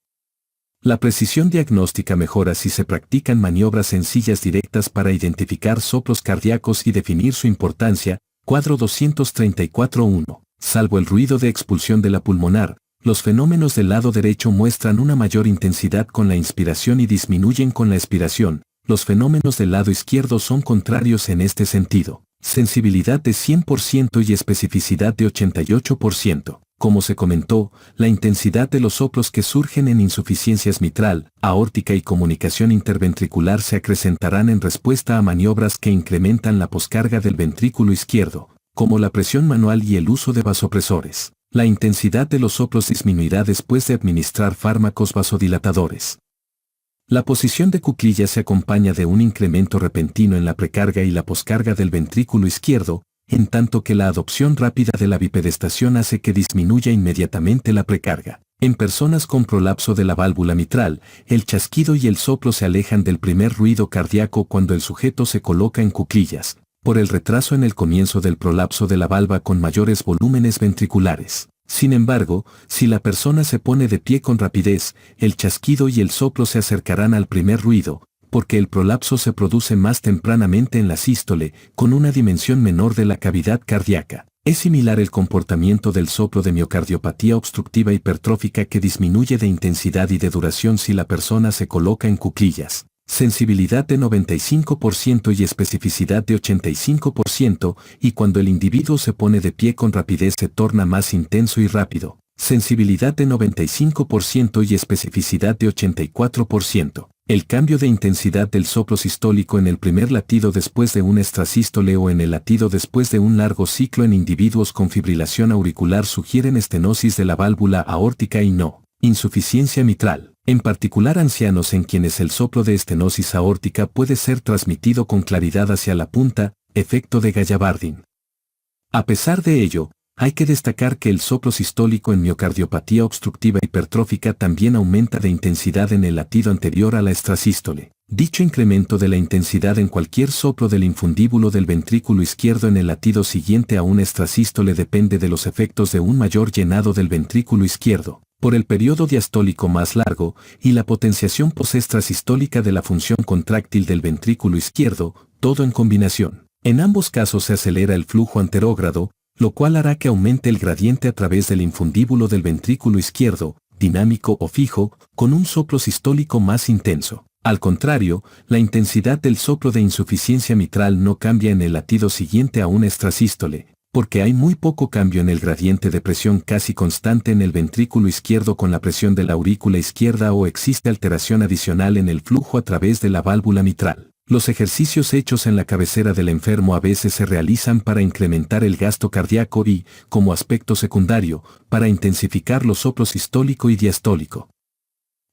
La precisión diagnóstica mejora si se practican maniobras sencillas directas para identificar soplos cardíacos y definir su importancia. Cuadro 234.1. Salvo el ruido de expulsión de la pulmonar, los fenómenos del lado derecho muestran una mayor intensidad con la inspiración y disminuyen con la expiración. Los fenómenos del lado izquierdo son contrarios en este sentido. Sensibilidad de 100% y especificidad de 88%. Como se comentó, la intensidad de los soplos que surgen en insuficiencias mitral, aórtica y comunicación interventricular se acrecentarán en respuesta a maniobras que incrementan la poscarga del ventrículo izquierdo, como la presión manual y el uso de vasopresores. La intensidad de los soplos disminuirá después de administrar fármacos vasodilatadores. La posición de cuclillas se acompaña de un incremento repentino en la precarga y la poscarga del ventrículo izquierdo, en tanto que la adopción rápida de la bipedestación hace que disminuya inmediatamente la precarga. En personas con prolapso de la válvula mitral, el chasquido y el soplo se alejan del primer ruido cardíaco cuando el sujeto se coloca en cuclillas, por el retraso en el comienzo del prolapso de la valva con mayores volúmenes ventriculares. Sin embargo, si la persona se pone de pie con rapidez, el chasquido y el soplo se acercarán al primer ruido, porque el prolapso se produce más tempranamente en la sístole, con una dimensión menor de la cavidad cardíaca. Es similar el comportamiento del soplo de miocardiopatía obstructiva hipertrófica que disminuye de intensidad y de duración si la persona se coloca en cuclillas. Sensibilidad de 95% y especificidad de 85%, y cuando el individuo se pone de pie con rapidez se torna más intenso y rápido. Sensibilidad de 95% y especificidad de 84%. El cambio de intensidad del soplo sistólico en el primer latido después de un extrasístole o en el latido después de un largo ciclo en individuos con fibrilación auricular sugieren estenosis de la válvula aórtica y no insuficiencia mitral, en particular ancianos en quienes el soplo de estenosis aórtica puede ser transmitido con claridad hacia la punta, efecto de Gallabardín. A pesar de ello, hay que destacar que el soplo sistólico en miocardiopatía obstructiva hipertrófica también aumenta de intensidad en el latido anterior a la extrasístole. Dicho incremento de la intensidad en cualquier soplo del infundíbulo del ventrículo izquierdo en el latido siguiente a un extrasístole depende de los efectos de un mayor llenado del ventrículo izquierdo, por el periodo diastólico más largo, y la potenciación post-extrasistólica de la función contráctil del ventrículo izquierdo, todo en combinación. En ambos casos se acelera el flujo anterógrado, lo cual hará que aumente el gradiente a través del infundíbulo del ventrículo izquierdo, dinámico o fijo, con un soplo sistólico más intenso. Al contrario, la intensidad del soplo de insuficiencia mitral no cambia en el latido siguiente a un extrasístole, porque hay muy poco cambio en el gradiente de presión casi constante en el ventrículo izquierdo con la presión de la aurícula izquierda o existe alteración adicional en el flujo a través de la válvula mitral. Los ejercicios hechos en la cabecera del enfermo a veces se realizan para incrementar el gasto cardíaco y, como aspecto secundario, para intensificar los soplos sistólico y diastólico.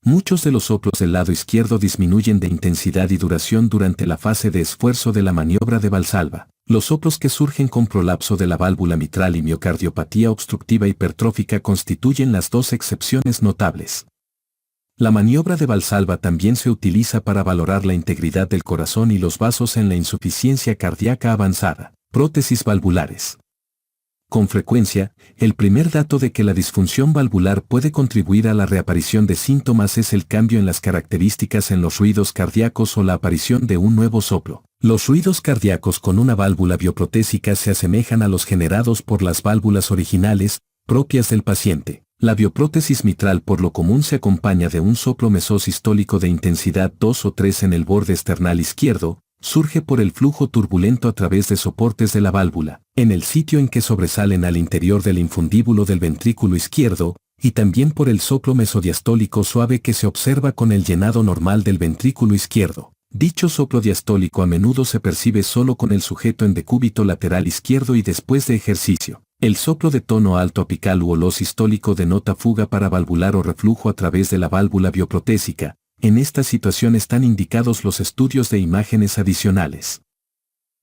Muchos de los soplos del lado izquierdo disminuyen de intensidad y duración durante la fase de esfuerzo de la maniobra de Valsalva. Los soplos que surgen con prolapso de la válvula mitral y miocardiopatía obstructiva hipertrófica constituyen las dos excepciones notables. La maniobra de Valsalva también se utiliza para valorar la integridad del corazón y los vasos en la insuficiencia cardíaca avanzada. Prótesis valvulares. Con frecuencia, el primer dato de que la disfunción valvular puede contribuir a la reaparición de síntomas es el cambio en las características en los ruidos cardíacos o la aparición de un nuevo soplo. Los ruidos cardíacos con una válvula bioprotésica se asemejan a los generados por las válvulas originales, propias del paciente. La bioprótesis mitral por lo común se acompaña de un soplo mesosistólico de intensidad 2 o 3 en el borde external izquierdo, surge por el flujo turbulento a través de soportes de la válvula, en el sitio en que sobresalen al interior del infundíbulo del ventrículo izquierdo, y también por el soplo mesodiastólico suave que se observa con el llenado normal del ventrículo izquierdo. Dicho soplo diastólico a menudo se percibe solo con el sujeto en decúbito lateral izquierdo y después de ejercicio. El soplo de tono alto apical u olor sistólico denota fuga paravalvular o reflujo a través de la válvula bioprotésica. En esta situación están indicados los estudios de imágenes adicionales.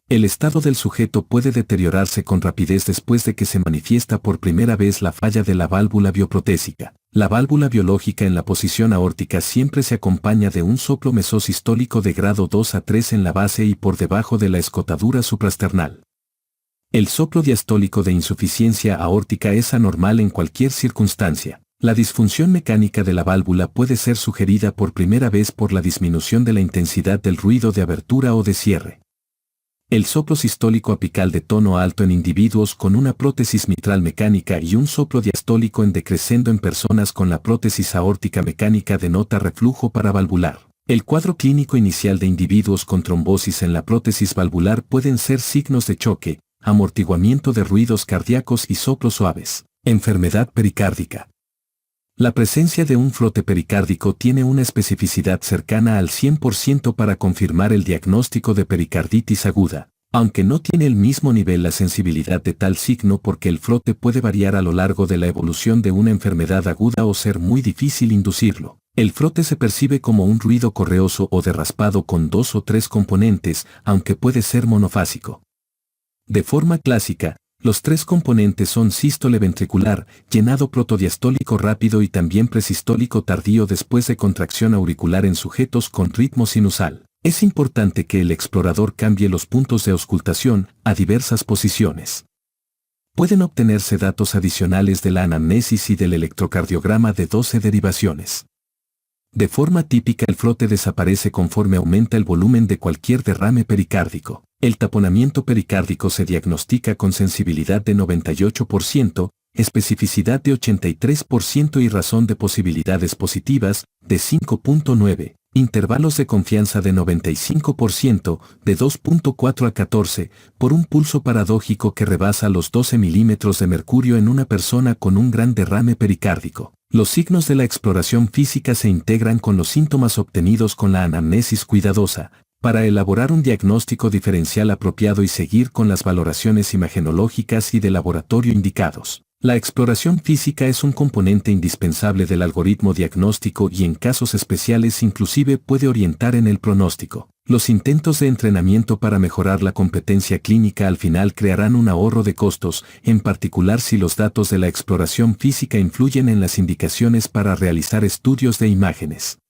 El estado del sujeto puede deteriorarse con rapidez después de que se manifiesta por primera vez la falla de la válvula bioprotésica. La válvula biológica en la posición aórtica siempre se acompaña de un soplo mesosistólico de grado 2 a 3 en la base y por debajo de la escotadura suprasternal. El soplo diastólico de insuficiencia aórtica es anormal en cualquier circunstancia. La disfunción mecánica de la válvula puede ser sugerida por primera vez por la disminución de la intensidad del ruido de abertura o de cierre. El soplo sistólico apical de tono alto en individuos con una prótesis mitral mecánica y un soplo diastólico en decrescendo en personas con la prótesis aórtica mecánica denota reflujo paravalvular. El cuadro clínico inicial de individuos con trombosis en la prótesis valvular pueden ser signos de choque, amortiguamiento de ruidos cardíacos y soplos suaves. Enfermedad pericárdica. La presencia de un flote pericárdico tiene una especificidad cercana al 100% para confirmar el diagnóstico de pericarditis aguda, aunque no tiene el mismo nivel la sensibilidad de tal signo porque el flote puede variar a lo largo de la evolución de una enfermedad aguda o ser muy difícil inducirlo. El flote se percibe como un ruido correoso o de raspado con 2 o 3 componentes, aunque puede ser monofásico. De forma clásica, los 3 componentes son sístole ventricular, llenado protodiastólico rápido y también presistólico tardío después de contracción auricular en sujetos con ritmo sinusal. Es importante que el explorador cambie los puntos de auscultación a diversas posiciones. Pueden obtenerse datos adicionales de la anamnesis y del electrocardiograma de 12 derivaciones. De forma típica el flote desaparece conforme aumenta el volumen de cualquier derrame pericárdico. El taponamiento pericárdico se diagnostica con sensibilidad de 98%, especificidad de 83% y razón de posibilidades positivas de 5.9. Intervalos de confianza de 95%, de 2.4 a 14, por un pulso paradójico que rebasa los 12 milímetros de mercurio en una persona con un gran derrame pericárdico. Los signos de la exploración física se integran con los síntomas obtenidos con la anamnesis cuidadosa, para elaborar un diagnóstico diferencial apropiado y seguir con las valoraciones imagenológicas y de laboratorio indicados. La exploración física es un componente indispensable del algoritmo diagnóstico y en casos especiales inclusive puede orientar en el pronóstico. Los intentos de entrenamiento para mejorar la competencia clínica al final crearán un ahorro de costos, en particular si los datos de la exploración física influyen en las indicaciones para realizar estudios de imágenes.